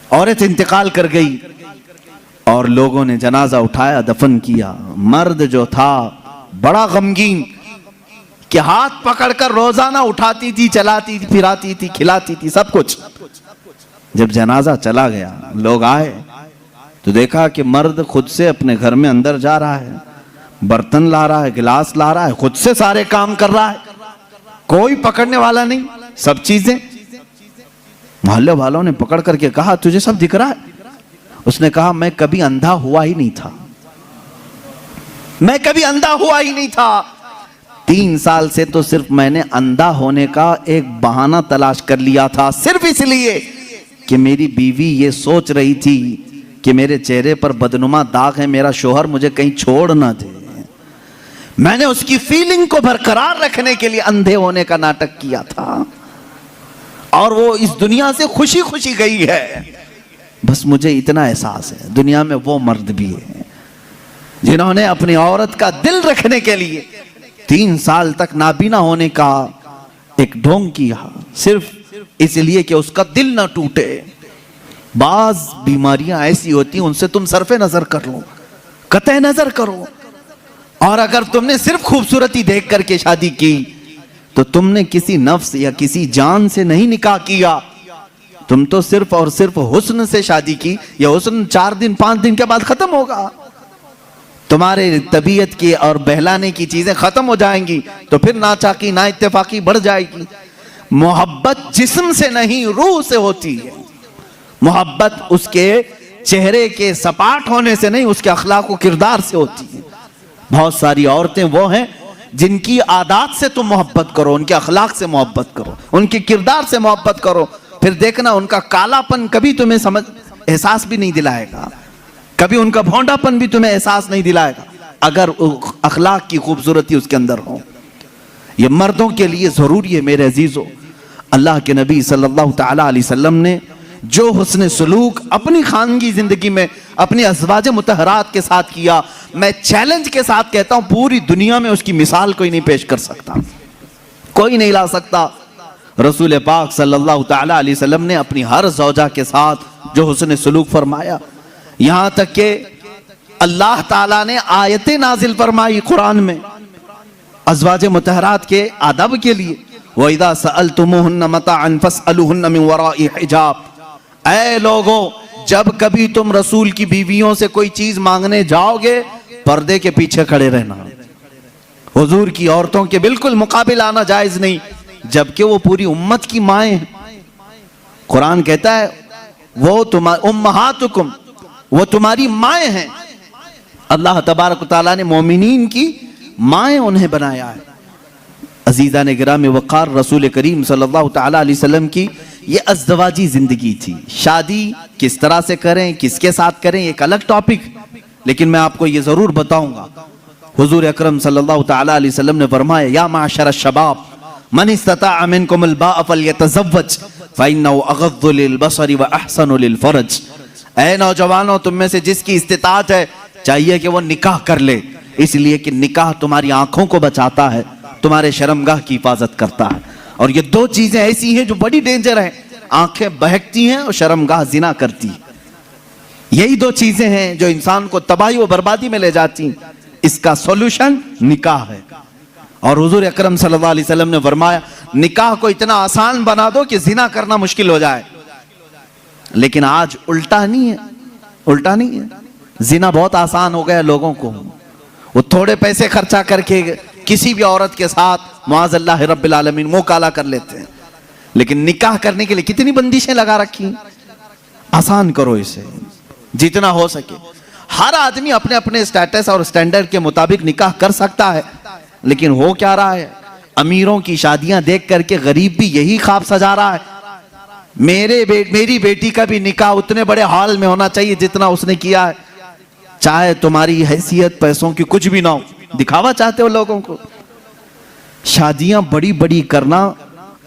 औरत इंतकाल कर गई, और लोगों ने जनाजा उठाया, दफन किया। मर्द जो था बड़ा गमगीन कि हाथ पकड़कर रोजाना उठाती थी, चलाती थी, फिराती थी, खिलाती थी, सब कुछ। जब जनाजा चला गया, लोग आए तो देखा कि मर्द खुद से अपने घर में अंदर जा रहा है, बर्तन ला रहा है, गिलास ला रहा है, खुद से सारे काम कर रहा है, कोई पकड़ने वाला नहीं, सब चीजें। मोहल्ले वालों ने पकड़ करके कहा, तुझे सब दिख रहा है? उसने कहा, मैं कभी अंधा हुआ ही नहीं था, मैं कभी अंधा हुआ ही नहीं था। 3 साल से तो सिर्फ मैंने अंधा होने का एक बहाना तलाश कर लिया था, सिर्फ इसलिए कि मेरी बीवी ये सोच रही थी कि मेरे चेहरे पर बदनुमा दाग है, मेरा शौहर मुझे कहीं छोड़ ना दे। मैंने उसकी फीलिंग को बरकरार रखने के लिए अंधे होने का नाटक किया था, और वो इस दुनिया से खुशी खुशी गई है। बस मुझे इतना एहसास है, दुनिया में वो मर्द भी है जिन्होंने अपनी औरत का दिल रखने के लिए 3 साल तक नाबीना होने का एक ढोंग किया, सिर्फ इसलिए कि उसका दिल ना टूटे। बाज बीमारियां ऐसी होती हैं, उनसे तुम सरफे नजर कर लो, कतई नजर करो। और अगर तुमने सिर्फ खूबसूरती देख करके शादी की तो तुमने किसी नफ्स या किसी जान से नहीं निकाह किया, तुम तो सिर्फ और सिर्फ हुस्न से शादी की। यह हुस्न 4 दिन 5 दिन के बाद खत्म होगा, तुम्हारे तबीयत की और बहलाने की चीजें खत्म हो जाएंगी, तो फिर नाचाकी ना इत्तेफाकी बढ़ जाएगी। मोहब्बत जिस्म से नहीं रूह से होती है। मोहब्बत उसके चेहरे के सपाट होने से नहीं, उसके अखलाक व किरदार से होती है। बहुत सारी औरतें वो हैं जिनकी आदत से तुम मोहब्बत करो, उनके अखलाक से मोहब्बत करो, उनके किरदार से मोहब्बत करो, फिर देखना उनका कालापन कभी तुम्हें समझ एहसास भी नहीं दिलाएगा, कभी उनका भोंडापन भी तुम्हें एहसास नहीं दिलाएगा, अगर अखलाक की खूबसूरती उसके अंदर हो। ये मर्दों के लिए जरूरी है मेरे अजीजों। अल्लाह के नबी सल्लल्लाहु तआला अलैहि वसल्लम ने जो हुस्न सलूक अपनी खानगी जिंदगी में अपनी अज़वाज मुतहरात के साथ किया, मैं चैलेंज के साथ कहता हूं पूरी दुनिया में उसकी मिसाल कोई नहीं पेश कर सकता, कोई नहीं ला सकता। रसूल पाक सल्लल्लाहु तआला अलैहि वसल्लम ने अपनी हर ज़ौजा के साथ जो हुस्न सलूक फरमाया, यहां तक के अल्लाह ताला ने आयतें नाजिल फरमाई कुरान में अज़वाज मुतहरात के अदब के लिए, वइज़ा सअलतुमुहुन्ना मताअन फस्अलूहुन्ना मिन वराइ हिजाब। ऐ लोगों, जब कभी तुम रसूल की बीवियों से कोई चीज मांगने जाओगे पर्दे के पीछे खड़े रहना। हुजूर की औरतों के बिल्कुल मुकाबिल आना जायज नहीं, जबकि वो पूरी उम्मत की माएं हैं। कुरान कहता है वो उम्महातुकुम, वो तुम्हारी माएं हैं। अल्लाह तबारक व तआला ने मोमिनीन की माएं उन्हें बनाया है। अजीज़ा ने गिराम वक़ार, रसूल करीम सल्लल्लाहु तआला अलैहि वसल्लम की ये अज़दवाजी जिंदगी थी। शादी किस तरह से करें, किसके साथ करें, एक अलग टॉपिक, लेकिन मैं आपको ये जरूर बताऊंगा। हुजूर अकरम सल्लल्लाहु तआला अलैहि वसल्लम ने फरमाया, या माशर शबाब मन इस्तताअ मिनकुमुल बाअ फल्यतज़व्वज फ़इन्नहु अग़द्दु लिलबसरि व अहसनु लिलफ़रज। ऐ नौजवानों, तुम में से जिसकी इस्तिताअत है चाहिए कि वो निकाह कर ले, इसलिए कि निकाह तुम्हारी आंखों को बचाता है, तुम्हारे शर्मगाह की हिफाजत करता है। और ये दो चीजें ऐसी हैं जो बड़ी डेंजर है, आंखें बहकती हैं और शर्मगाह जिना करती है। यही दो चीजें हैं जो इंसान को तबाही और बर्बादी में ले जाती हैं। इसका सॉल्यूशन निकाह है। और हुजूर अकरम सल्लल्लाहु अलैहि वसल्लम ने फरमाया, निकाह को इतना आसान बना दो कि जिना करना मुश्किल हो जाए। लेकिन आज उल्टा नहीं है, उल्टा नहीं है। जिना बहुत आसान हो गया लोगों को। वो थोड़े पैसे खर्चा करके किसी भी औरत के साथ मुआज़ल्लाह रब्बिल आलमीन मुंह काला कर लेते हैं। लेकिन निकाह करने के लिए कितनी बंदिशें लगा रखी। आसान करो इसे जितना हो सके। हर आदमी अपने अपने स्टेटस और स्टैंडर्ड के मुताबिक निकाह कर सकता है, लेकिन हो क्या रहा है, अमीरों की शादियां देख करके गरीब भी यही ख्वाब सजा रहा है, मेरी बेटी का भी निकाह उतने बड़े हॉल में होना चाहिए जितना उसने किया है। चाहे तुम्हारी हैसियत पैसों की कुछ भी ना हो, दिखावा चाहते हो लोगों को। शादियां बड़ी बड़ी करना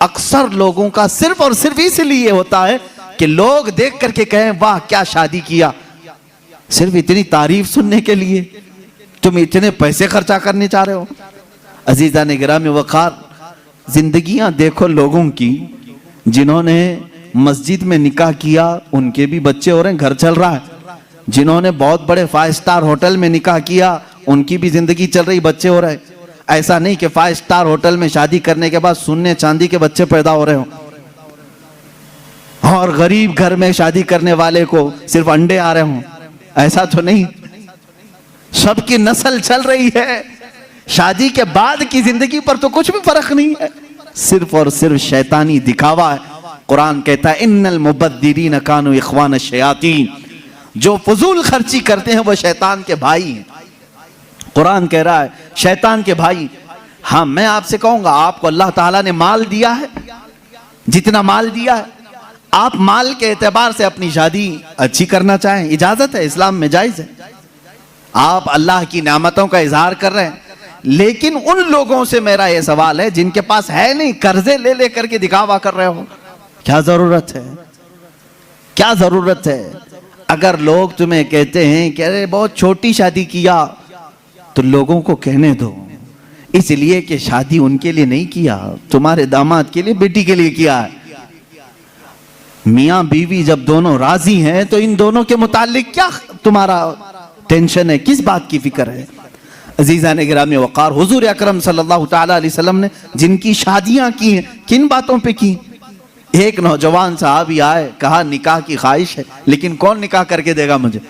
अक्सर लोगों का सिर्फ और सिर्फ इसलिए होता है कि लोग देख करके कहें वाह क्या शादी किया। सिर्फ इतनी तारीफ सुनने के लिए तुम इतने पैसे खर्चा करने चाह रहे हो। अजीजा ने गिराम वक़ार, जिंदगियां देखो लोगों की, जिन्होंने मस्जिद में निकाह किया उनके भी बच्चे हो रहे हैं, घर चल रहा है। जिन्होंने बहुत बड़े 5 स्टार होटल में निकाह किया उनकी भी जिंदगी चल रही, बच्चे हो रहे। ऐसा नहीं कि 5 स्टार होटल में शादी करने के बाद सोने चांदी के बच्चे पैदा हो रहे हो, और गरीब घर में शादी करने वाले को सिर्फ अंडे आ रहे हो। ऐसा तो नहीं, सबकी नस्ल चल रही है। शादी के बाद की जिंदगी पर तो कुछ भी फर्क नहीं है, सिर्फ और सिर्फ शैतानी दिखावा है। कुरान कहता है इन्नल मुबद्दिरीन कानू इख्वान शयातीन, जो फजूल खर्ची करते हैं वो शैतान के भाई हैं। कुरान कह रहा है शैतान के भाई। हाँ, मैं आपसे कहूंगा, आपको अल्लाह ताला ने माल दिया है, जितना माल दिया है, आप माल के एतबार से अपनी शादी अच्छी करना चाहें, इजाजत है, इस्लाम में जायज है। आप अल्लाह की नेमतों का इजहार कर रहे हैं, लेकिन उन लोगों से मेरा यह सवाल है जिनके पास है नहीं, कर्जे ले लेकर के दिखावा कर रहे हो, क्या जरूरत है, क्या जरूरत है। अगर लोग तुम्हें कहते हैं कि अरे बहुत छोटी शादी किया, तो लोगों को कहने दो, इसलिए कि शादी उनके लिए नहीं किया, तुम्हारे दामाद के लिए, बेटी के लिए किया है। मियां बीवी जब दोनों राजी हैं तो इन दोनों के मुतालिक क्या तुम्हारा टेंशन है, किस बात की फिक्र है। अजीजा ने गिरामी वक़ार, हुजूर अकरम सल्लल्लाहु तआला अलैहि वसल्लम ने जिनकी शादियां की हैं, किन बातों पे की। एक नौजवान साहबी आए, कहा निकाह की ख्वाहिश है, लेकिन कौन निकाह करके देगा मुझे।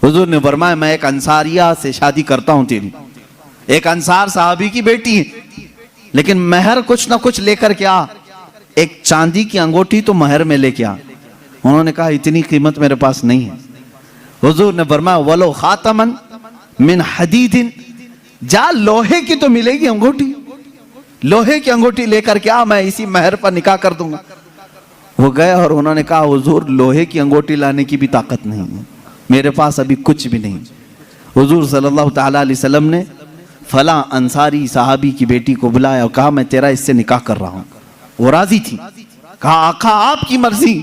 हुजूर ने फरमाया मैं एक अंसारिया से शादी करता हूं तेरी, एक अंसार साहबी की बेटी है, लेकिन महर कुछ ना कुछ लेकर के आ, एक चांदी की अंगूठी तो महर में लेके आ। उन्होंने कहा इतनी कीमत मेरे पास नहीं है। हुजूर ने फरमाया वलो खातमन मिन हदीदिन, जा लोहे की तो मिलेगी अंगूठी, लोहे की अंगूठी लेकर के आ, मैं इसी महर पर निकाह कर दूंगा। वो गए और उन्होंने कहा हुजूर लोहे की अंगूठी लाने की भी ताकत नहीं है, मेरे पास अभी कुछ भी नहीं। हुजूर सल्लल्लाहु ताला अलैहि वसल्लम ने फला अंसारी साहबी की बेटी को बुलाया और कहा मैं तेरा इससे निकाह कर रहा हूं। वो राजी थी। कहा आका आपकी मर्जी।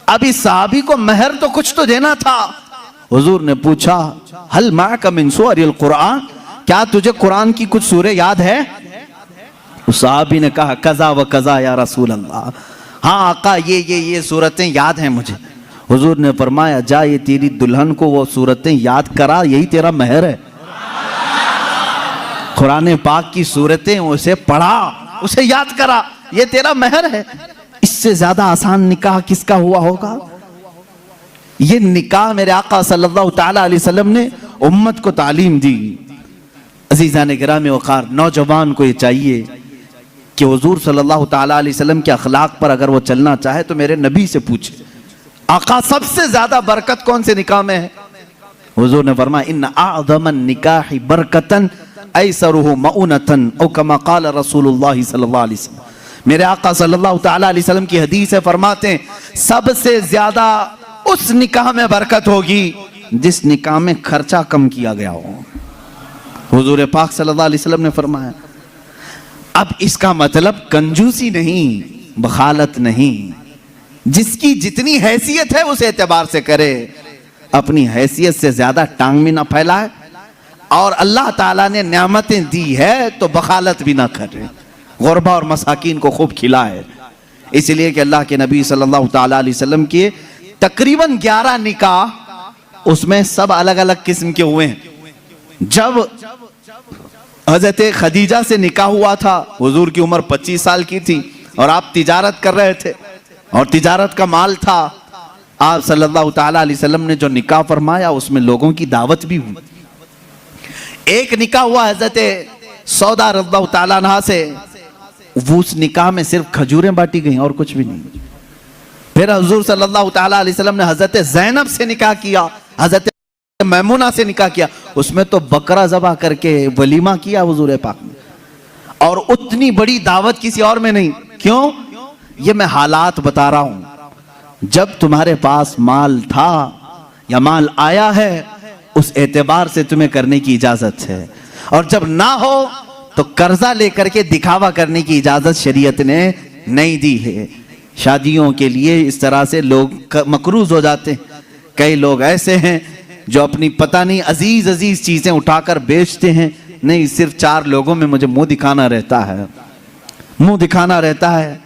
अब इस साहबी को महर तो कुछ तो देना था। हुजूर ने पूछा हल माका मिन सूअरिल कुरान, क्या तुझे कुरान की कुछ सूरह याद है? उस साहबी ने कहा कज़ा व कज़ा या रसूल अल्लाह, हाँ आका ये सूरतें याद हैं मुझे। हुजूर ने फरमाया जा ये तेरी दुल्हन को वो सूरतें याद करा, यही तेरा महर है। कुरान पाक की सूरतें उसे पढ़ा, उसे याद करा, ये तेरा महर है। इससे ज्यादा आसान निकाह किसका हुआ होगा? ये निकाह मेरे आका सल्लल्लाहु ताला अलैहि वसल्लम ने उम्मत को तालीम दी। अजीज़ान गिरामी वक़ार, नौजवान को ये चाहिए कि हुजूर सल्लल्लाहु ताला अलैहि वसल्लम के अखलाक पर अगर वो चलना चाहे तो मेरे नबी से पूछे, आका सबसे ज्यादा बरकत कौन से निकाह में है? हुजूर ने फरमाया इन्ना अअज़मन निकाहि बरकतन ऐसरुहु मऊनतन औ कमा क़ाल रसूलुल्लाह सल्लल्लाहु अलैहि वसल्लम। मेरे आका सल्लल्लाहु ताला अलैहि वसल्लम की हदीस है, फरमाते हैं सबसे ज्यादा उस निकाह में बरकत होगी जिस निकाह में खर्चा कम किया गया हो। हुजूर पाक सल्लल्लाहु अलैहि वसल्लम ने फरमाया। अब इसका मतलब कंजूसी नहीं, बखालत नहीं, जिसकी जितनी हैसियत है उस एतबार से करे, अपनी हैसियत से ज्यादा टांग भी ना फैलाए, और अल्लाह ताला ने नेमतें दी है तो बखालत भी ना करे, गुरबा और मसाकीन को खूब खिलाए। इसलिए कि अल्लाह के नबी सल्लल्लाहु ताला अलैहि वसल्लम के तकरीबन 11 निकाह, उसमें सब अलग अलग किस्म के हुए हैं। जब हजरत खदीजा से निकाह हुआ था, हुजूर की उम्र 25 साल की थी और आप तिजारत कर रहे थे और तिजारत का माल था। आप सल्लल्लाहु ताला अलैहि वसल्लम ने जो निकाह फरमाया उसमें लोगों की दावत भी हुई। एक निकाह हुआ हजरत सौदा रज़ियल्लाहु ताला अन्हा से, वो उस निकाह में सिर्फ खजूरें बांटी गई और कुछ भी नहीं। फिर हुजूर सल्लल्लाहु ताला अलैहि वसल्लम ने हजरत ज़ैनब से निकाह किया, हजरत मैमुना से निकाह किया, उसमें तो बकरा ज़बह करके वलीमा किया हुजूर पाक ने, और उतनी बड़ी दावत किसी और में नहीं। क्यों? ये मैं हालात बता रहा हूं। जब तुम्हारे पास माल था या माल आया है उस एतबार से तुम्हें करने की इजाजत है, और जब ना हो तो कर्जा लेकर के दिखावा करने की इजाजत शरीयत ने नहीं दी है। शादियों के लिए इस तरह से लोग मकरूज हो जाते हैं। कई लोग ऐसे हैं जो अपनी पता नहीं अजीज अजीज चीजें उठाकर बेचते हैं, नहीं सिर्फ 4 लोगों में मुझे मुंह दिखाना रहता है, मुंह दिखाना रहता है,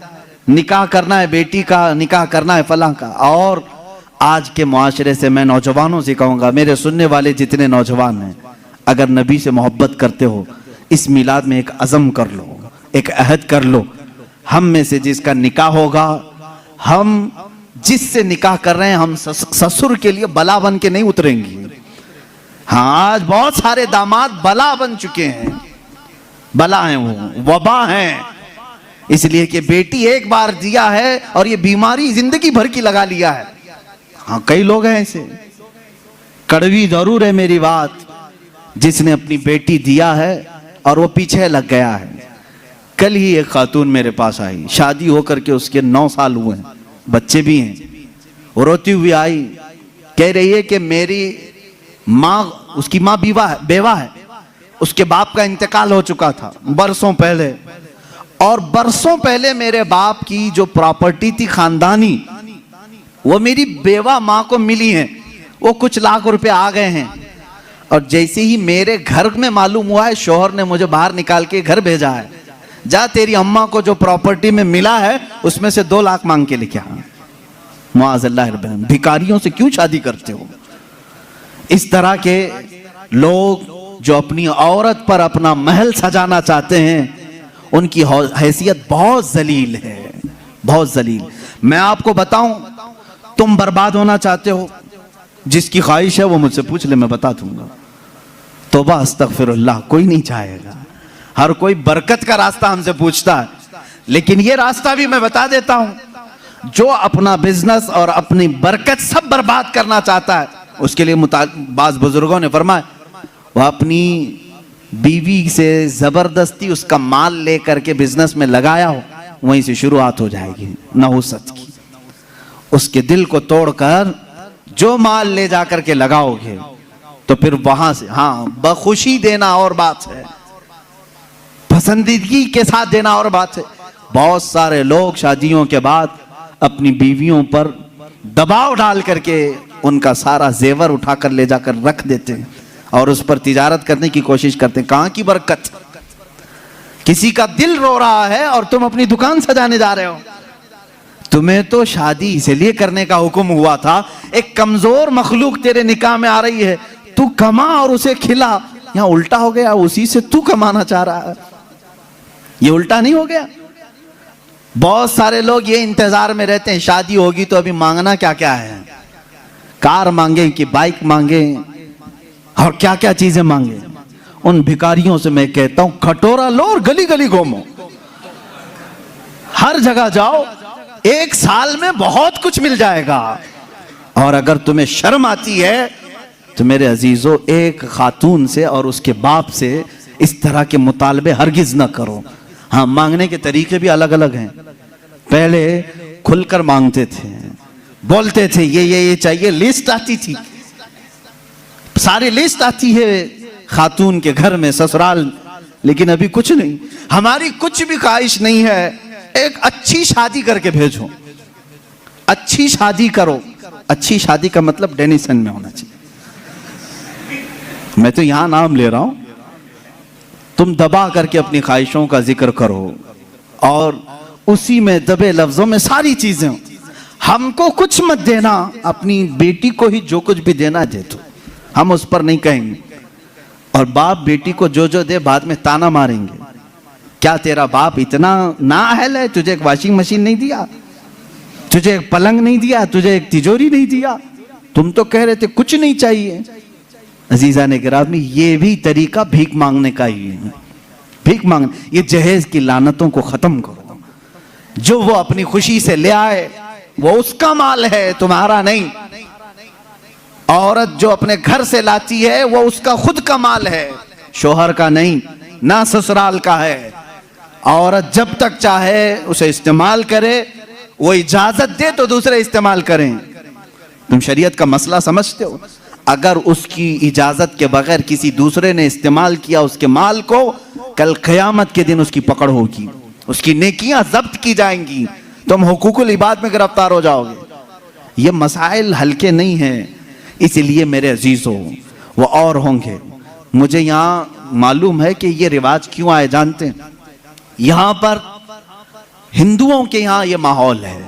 निकाह करना है बेटी का, निकाह करना है फलां का। और आज के मुआशरे से मैं नौजवानों से कहूँगा, मेरे सुनने वाले जितने नौजवान हैं, अगर नबी से मोहब्बत करते हो इस मिलाद में एक अज़म कर लो, एक अहद कर लो, हम में से जिसका निकाह होगा, हम जिससे निकाह कर रहे हैं, हम ससुर के लिए बला बन के नहीं उतरेंगे। हाँ, आज बहुत सारे दामाद बला बन चुके हैं, बला हैं, वो वबा हैं, इसलिए कि बेटी एक बार दिया है और ये बीमारी जिंदगी भर की लगा लिया है। हाँ, कई लोग हैं ऐसे। कड़वी जरूर है मेरी बात, जिसने अपनी बेटी दिया है और वो पीछे लग गया है। कल ही एक खातून मेरे पास आई, शादी होकर के उसके 9 साल हुए हैं, बच्चे भी हैं। वो रोती हुई आई, कह रही है कि मेरी माँ, उसकी माँ बेवा है, उसके बाप का इंतकाल हो चुका था बरसों पहले, और बरसों पहले मेरे बाप की जो प्रॉपर्टी थी खानदानी, वो मेरी बेवा माँ को मिली है, वो कुछ लाख रुपए आ गए हैं। और जैसे ही मेरे घर में मालूम हुआ है, शौहर ने मुझे बाहर निकाल के घर भेजा है, जा तेरी अम्मा को जो प्रॉपर्टी में मिला है उसमें से 2 लाख मांग के लेके आ। मुआज़ल्लाह, भिखारियों से क्यों शादी करते हो? इस तरह के लोग जो अपनी औरत पर अपना महल सजाना चाहते हैं, उनकी हैसियत बहुत जलील है, बहुत जलील। मैं आपको बताऊं, तुम बर्बाद होना चाहते हो, जिसकी ख्वाहिश है वो मुझसे पूछ ले, मैं बता दूंगा। तौबा अस्तगफिरुल्लाह, कोई नहीं चाहेगा। हर कोई बरकत का रास्ता हमसे पूछता है, लेकिन ये रास्ता भी मैं बता देता हूं। जो अपना बिजनेस और अपनी बरकत सब बर्बाद करना चाहता है, उसके लिए बाज बुजुर्गों ने फरमाया वह अपनी बीवी से जबरदस्ती उसका माल लेकर के बिजनेस में लगाया हो, वहीं से शुरुआत हो जाएगी नहुसत की। उसके दिल को तोड़कर जो माल ले जाकर के लगाओगे तो फिर वहां से, हाँ, बखुशी देना और बात है, पसंदीदगी के साथ देना और बात है। बहुत सारे लोग शादियों के बाद अपनी बीवियों पर दबाव डाल करके उनका सारा जेवर उठाकर ले जाकर रख देते हैं और उस पर तिजारत करने की कोशिश करते हैं। कहां की बरकत? किसी का दिल रो रहा है और तुम अपनी दुकान सजाने जा रहे हो। तुम्हें तो शादी इसलिए करने का हुक्म हुआ था, एक कमजोर मखलूक तेरे निकाह में आ रही है, तू कमा और उसे खिला। यहां उल्टा हो गया, उसी से तू कमाना चाह रहा है। ये उल्टा नहीं हो गया? बहुत सारे लोग ये इंतजार में रहते हैं शादी होगी तो अभी मांगना क्या क्या है, कार मांगे कि बाइक मांगे और क्या क्या चीजें मांगे। उन भिखारियों से मैं कहता हूं कटोरा लो और गली गली घूमो, हर जगह जाओ, एक साल में बहुत कुछ मिल जाएगा। और अगर तुम्हें शर्म आती है तो मेरे अजीजों, एक खातून से और उसके बाप से इस तरह के मुतालबे हरगिज ना करो। हाँ, मांगने के तरीके भी अलग अलग हैं। पहले खुलकर मांगते थे, बोलते थे ये चाहिए, लिस्ट आती थी, सारी लिस्ट आती है खातून के घर में, ससुराल। लेकिन अभी कुछ नहीं, हमारी कुछ भी ख्वाहिश नहीं है, एक अच्छी शादी करके भेजो, अच्छी शादी करो। अच्छी शादी का मतलब डेनिसन में होना चाहिए। मैं तो यहां नाम ले रहा हूं, तुम दबा करके अपनी ख्वाहिशों का जिक्र करो और उसी में दबे लफ्जों में सारी चीजें। हमको कुछ मत देना, अपनी बेटी को ही जो कुछ भी देना दे दो, हम उस पर नहीं कहेंगे। और बाप बेटी को जो जो दे बाद में ताना मारेंगे, क्या तेरा बाप इतना नाअहल है, तुझे एक वॉशिंग मशीन नहीं दिया, तुझे एक पलंग नहीं दिया, तुझे एक तिजोरी नहीं दिया, तुम तो कह रहे थे कुछ नहीं चाहिए। अजीजा ने गिरामी, ये भी तरीका भीख मांगने का ही है। भीख मांग, ये जहेज की लानतों को खत्म करो। जो वो अपनी खुशी से ले आए वो उसका माल है, तुम्हारा नहीं। औरत जो अपने घर से लाती है वो उसका खुद का माल है, शोहर का नहीं, ना ससुराल का है। औरत जब तक चाहे उसे इस्तेमाल करे, वो इजाजत दे तो दूसरे इस्तेमाल करें। तुम शरीयत का मसला समझते हो? अगर उसकी इजाजत के बगैर किसी दूसरे ने इस्तेमाल किया उसके माल को, कल क़यामत के दिन उसकी पकड़ होगी, उसकी नेकियां जब्त की जाएंगी, तुम हुकूकुल इबाद में गिरफ्तार हो जाओगे। ये मसाइल हल्के नहीं हैं, इसलिए मेरे अजीजों वो और होंगे। मुझे यहाँ मालूम है कि ये रिवाज क्यों आए जानते हैं? यहाँ पर हिंदुओं के यहाँ ये माहौल है,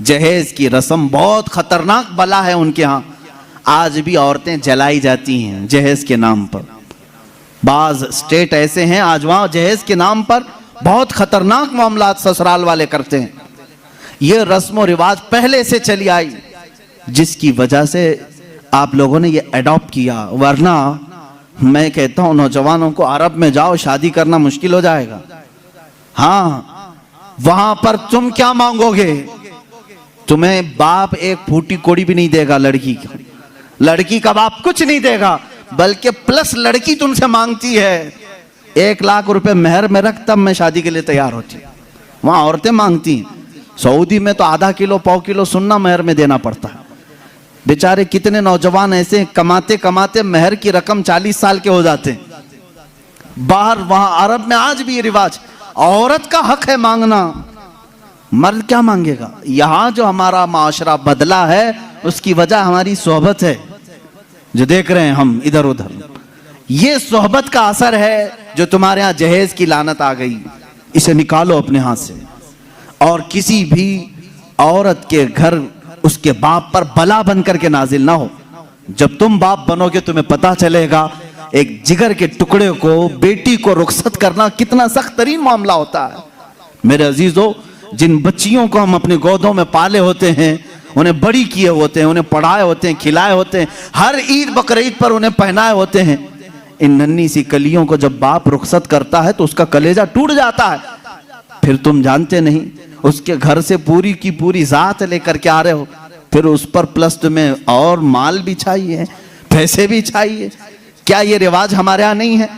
जहेज की रस्म बहुत खतरनाक बला है उनके यहाँ। आज भी औरतें जलाई जाती हैं जहेज के नाम पर। बाज स्टेट ऐसे हैं आज वहां जहेज के नाम पर बहुत खतरनाक मामलात ससुराल वाले करते हैं। ये रस्म और रिवाज पहले से चली आई, जिसकी वजह से आप लोगों ने ये अडॉप्ट किया। वरना मैं कहता हूं नौजवानों को, अरब में जाओ, शादी करना मुश्किल हो जाएगा। हाँ, वहां पर तुम क्या मांगोगे? तुम्हें बाप एक फूटी कोड़ी भी नहीं देगा लड़की की, लड़की का बाप कुछ नहीं देगा, बल्कि प्लस लड़की तुमसे मांगती है 1 लाख रुपए मेहर में रख, तब मैं शादी के लिए तैयार होती। वहां औरतें मांगती हैं। सऊदी में तो आधा किलो पाव किलो सुन्ना मेहर में देना पड़ता है। बेचारे कितने नौजवान ऐसे कमाते कमाते मेहर की रकम 40 साल के हो जाते हैं। बाहर वहां अरब में आज भी ये रिवाज, औरत का हक है मांगना, मर्द क्या मांगेगा? यहां जो हमारा माशरा बदला है उसकी वजह हमारी सोहबत है, जो देख रहे हैं हम इधर उधर। ये सोहबत का असर है जो तुम्हारे यहां जहेज की लानत आ गई। इसे निकालो अपने हाथ से। और किसी भी औरत के घर उसके बाप पर बला बन करके नाजिल ना हो। जब तुम बाप बनोगे तुम्हें पता चलेगा एक जिगर के टुकड़े को, बेटी को रुखसत करना कितना सख्त तरीन मामला होता है। मेरे अजीजों, जिन बच्चियों को हम अपने गोदों में पाले होते हैं, उन्हें बड़ी किए होते हैं, उन्हें पढ़ाए होते हैं, खिलाए होते हैं, हर ईद बकरीद पर उन्हें पहनाए होते हैं, इन नन्ही सी कलियों को जब बाप रुखसत करता है तो उसका कलेजा टूट जाता है। फिर तुम जानते नहीं उसके घर से पूरी की पूरी जात लेकर के आ रहे हो, फिर उस पर प्लस में और माल भी चाहिए, पैसे भी चाहिए। क्या ये रिवाज हमारे यहाँ नहीं है?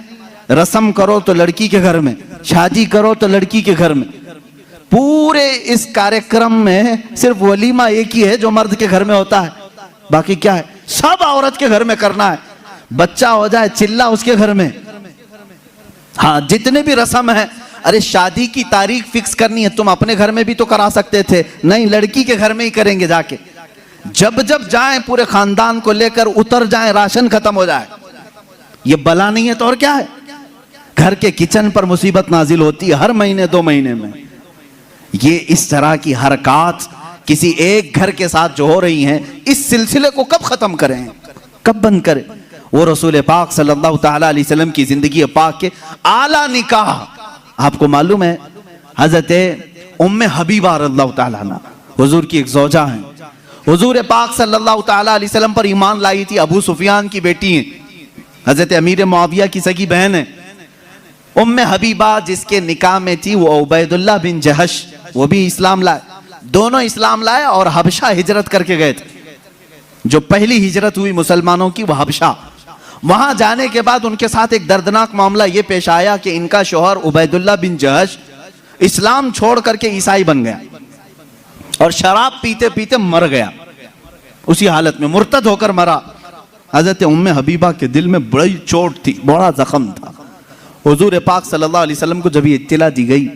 रस्म करो तो लड़की के घर में, शादी करो तो लड़की के घर में। पूरे इस कार्यक्रम में सिर्फ वलीमा एक ही है जो मर्द के घर में होता है, बाकी क्या है? सब औरत के घर में करना है। बच्चा हो जाए चिल्ला उसके घर में। हाँ, जितने भी रस्म है, अरे शादी की तारीख फिक्स करनी है, तुम अपने घर में भी तो करा सकते थे, नहीं लड़की के घर में ही करेंगे जाके। जब जब जाएं पूरे खानदान को लेकर उतर जाएं, राशन खत्म हो जाए। ये बला नहीं है तो और क्या है? घर के किचन पर मुसीबत नाजिल होती है हर महीने 2 महीने में। ये इस तरह की हरकत किसी एक घर के साथ जो हो रही हैं, इस सिलसिले को कब खत्म करें, कब बंद करें? वो रसूल पाक सल्लल्लाहु ताला अलैहि वसल्लम की जिंदगी पाक के आला निकाह, आपको मालूम है हजरत उम्मे हबीबा रज़ियल्लाहु ताला अन्हा हुजूर की एक ज़ौजा हैं। हुजूर पाक सल्लल्लाहु ताला अलैहि वसल्लम पर ईमान लाई थी, अबू सुफियान की बेटी हैं, हजरत अमीर मुआविया की सगी बहन है। उम्मे हबीबा जिसके निकाह में थी वो उबैदुल्लाह बिन जहश, वो भी इस्लाम लाए, दोनों इस्लाम लाए और हबशा हिजरत करके गए थे। जो पहली हिजरत हुई मुसलमानों की वो हबशा। वहां जाने के बाद उनके साथ एक दर्दनाक मामला ये पेश आया कि इनका शौहर उबैदुल्लाह बिन जहश इस्लाम छोड़ करके ईसाई बन गया और शराब पीते पीते मर गया। उसी हालत में मुर्तद होकर मरा। हजरत उम्मे हबीबा के दिल में बड़ी चोट थी, बड़ा जख्म था। हुजूर पाक सल्लल्लाहु अलैहि वसल्लम को जब ये इत्तिला दी गई,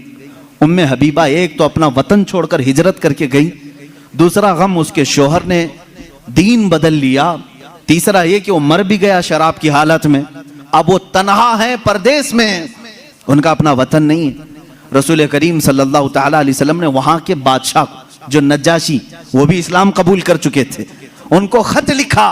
उम्मे हबीबा एक तो अपना वतन छोड़कर हिजरत करके गई, दूसरा गम उसके शौहर ने दीन बदल लिया, तीसरा ये कि वो मर भी गया शराब की हालत में। अब वो तन्हा है, परदेश में है, उनका अपना वतन नहीं है। रसूल करीम सल्लल्लाहु ताला अलैहि वसल्लम ने वहां के बादशाह जो नज्जाशी, वो भी इस्लाम कबूल कर चुके थे, उनको खत लिखा,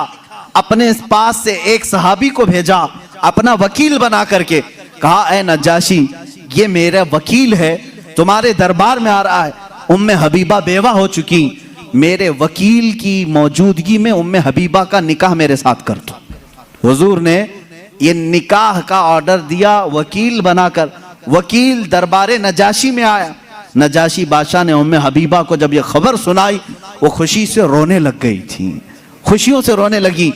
अपने पास से एक सहाबी को भेजा, अपना वकील बना करके कहा, ए नज्जाशी ये मेरा वकील है, तुम्हारे दरबार में आ रहा है, उम्मे हबीबा बेवा हो चुकी, मेरे वकील की मौजूदगी में उम्मे हबीबा का निकाह मेरे साथ कर दो। हुजूर ने ये निकाह का ऑर्डर दिया वकील बनाकर। वकील दरबारे नजाशी में आया। नजाशी बादशाह ने उम्मे हबीबा को जब ये खबर सुनाई, वो खुशी से रोने लग गई थी, खुशियों से रोने लगी।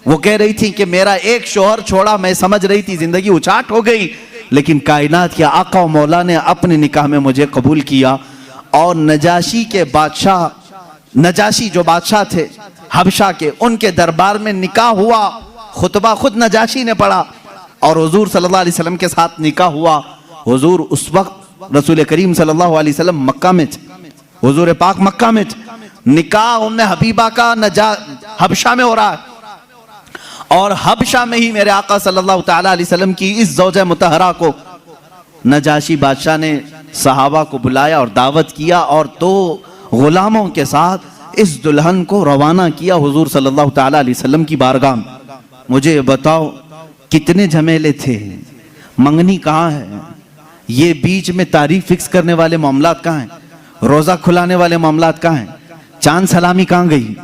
वो कह रही थी कि मेरा एक शौहर छोड़ा, मैं समझ रही थी जिंदगी उचाट हो गई, लेकिन कायनात के आका मौला ने अपने निकाह में मुझे कबूल किया। और नजाशी के बादशाह, नजाशी जो बादशाह थे हबशा के, उनके दरबार में निकाह हुआ। खुतबा खुद नजाशी ने पढ़ा और हुजूर सल्लल्लाहु अलैहि वसल्लम के साथ निकाह हुआ। हुजूर उस वक्त रसूल करीम सल्लल्लाहु अलैहि वसल्लम मक्का में थे, हुजूर पाक मक्का में थे। निकाह उम्मे हबीबा का हबशा में हो रहा है और हबशा में ही मेरे आका सल्लल्लाहु ताला अलैहि वसल्लम की इस ज़ौजा मुतहरा को नजाशी बादशाह ने सहाबा को बुलाया और दावत किया और 2 गुलामों के साथ इस दुल्हन को रवाना किया हुजूर सल्लल्लाहु ताला अलैहि वसल्लम की बारगाह में। मुझे बताओ कितने झमेले थे, मंगनी कहाँ है, ये बीच में तारीख फिक्स करने वाले मामलात कहाँ हैं, रोजा खुलाने वाले मामलात कहाँ हैं, चांद सलामी कहाँ गई,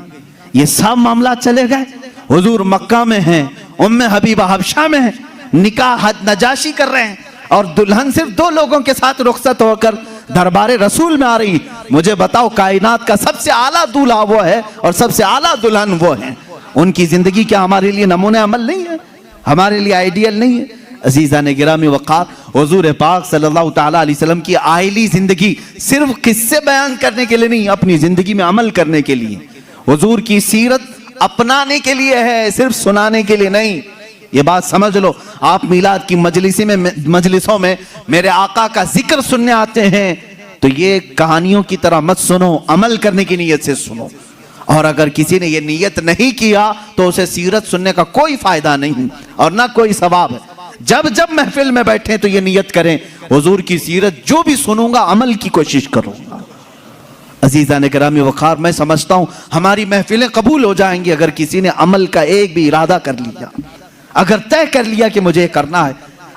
ये सब मामलात चले गए। हुजूर मक्का में हैं, उम्मे हबीबा हबशा में है, निकाह नजाशी कर रहे हैं और दुल्हन सिर्फ 2 लोगों के साथ रुखसत होकर दरबारे रसूल में आ रही। मुझे बताओ कायनात का सबसे आला दूल्हा वो है और सबसे आला दुल्हन वो है। उनकी जिंदगी क्या हमारे लिए नमूने अमल नहीं है, हमारे लिए आइडियल नहीं है? अजीजा ने गिरामी वक़ार, हुजूर पाक सल्लल्लाहु ताला अलैहि वसल्लम की आइली जिंदगी सिर्फ किस्से बयान करने के लिए नहीं, अपनी जिंदगी में अमल करने के लिए, हुजूर की सीरत अपनाने के लिए है, सिर्फ सुनाने के लिए नहीं। ये बात समझ लो। आप मिलाद की मजलिसों में मेरे आका का जिक्र सुनने आते हैं तो ये कहानियों की तरह मत सुनो, अमल करने की नीयत से सुनो। और अगर किसी ने ये नीयत नहीं किया तो उसे सीरत सुनने का कोई फायदा नहीं और ना कोई सवाब है। जब जब महफिल में बैठे तो ये नीयत करें, हुजूर की सीरत जो भी सुनूंगा अमल की कोशिश करूंगा। अजीजा ने गिरामी वक़ार, मैं समझता हूं हमारी महफिलें कबूल हो जाएंगी अगर किसी ने अमल का एक भी इरादा कर लिया, अगर तय कर लिया कि मुझे करना है।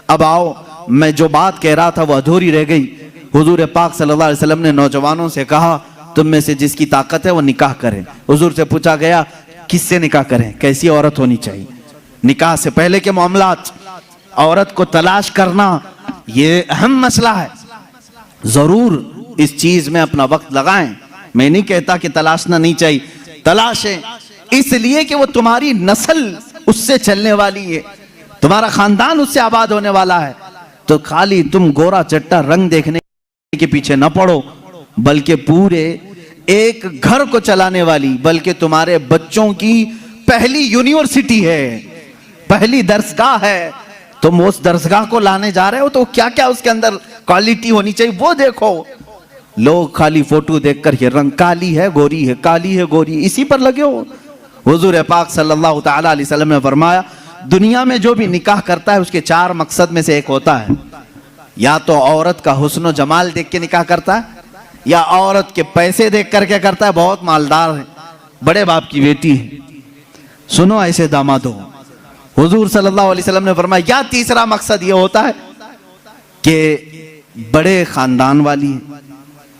अब आओ, मैं जो बात कह रहा था वो अधूरी रह गई। हुजूर पाक सल्लल्लाहु अलैहि वसल्लम ने नौजवानों से कहा, तुम में से जिसकी ताकत है वो निकाह करें। हुजूर से पूछा गया, किससे निकाह करें, कैसी औरत होनी चाहिए? निकाह से पहले के मामलात, औरत को तलाश करना ये अहम मसला है। जरूर इस चीज में अपना वक्त लगाएं। मैं नहीं कहता कि तलाशना नहीं चाहिए, तलाशें, इसलिए कि वो तुम्हारी नस्ल उससे चलने वाली है, तुम्हारा खानदान उससे आबाद होने वाला है। तो खाली तुम गोरा चट्टा रंग देखने के पीछे न पड़ो, बल्कि पूरे एक घर को चलाने वाली, बल्कि तुम्हारे बच्चों की पहली यूनिवर्सिटी है, पहली दरसगाह है, तुम उस दरसगाह को लाने जा रहे हो, तो क्या क्या उसके अंदर क्वालिटी होनी चाहिए वो देखो। लोग खाली फोटो देखकर ये रंग काली है गोरी है, काली है गोरी, इसी पर लगे हो। हुजूर पाक सल्लल्लाहु ताला अलैहि वसल्लम ने फरमाया, दुनिया में जो भी निकाह करता है उसके 4 मकसद में से एक होता है, या तो औरत का हुस्न जमाल देख के निकाह करता है, या औरत के पैसे देख करके करता है, बहुत मालदार है, बड़े बाप की बेटी है, सुनो ऐसे दामाद हो। हुजूर सल्लल्लाहु अलैहि वसल्लम ने फरमाया, या तीसरा मकसद ये होता है कि बड़े खानदान वाली है,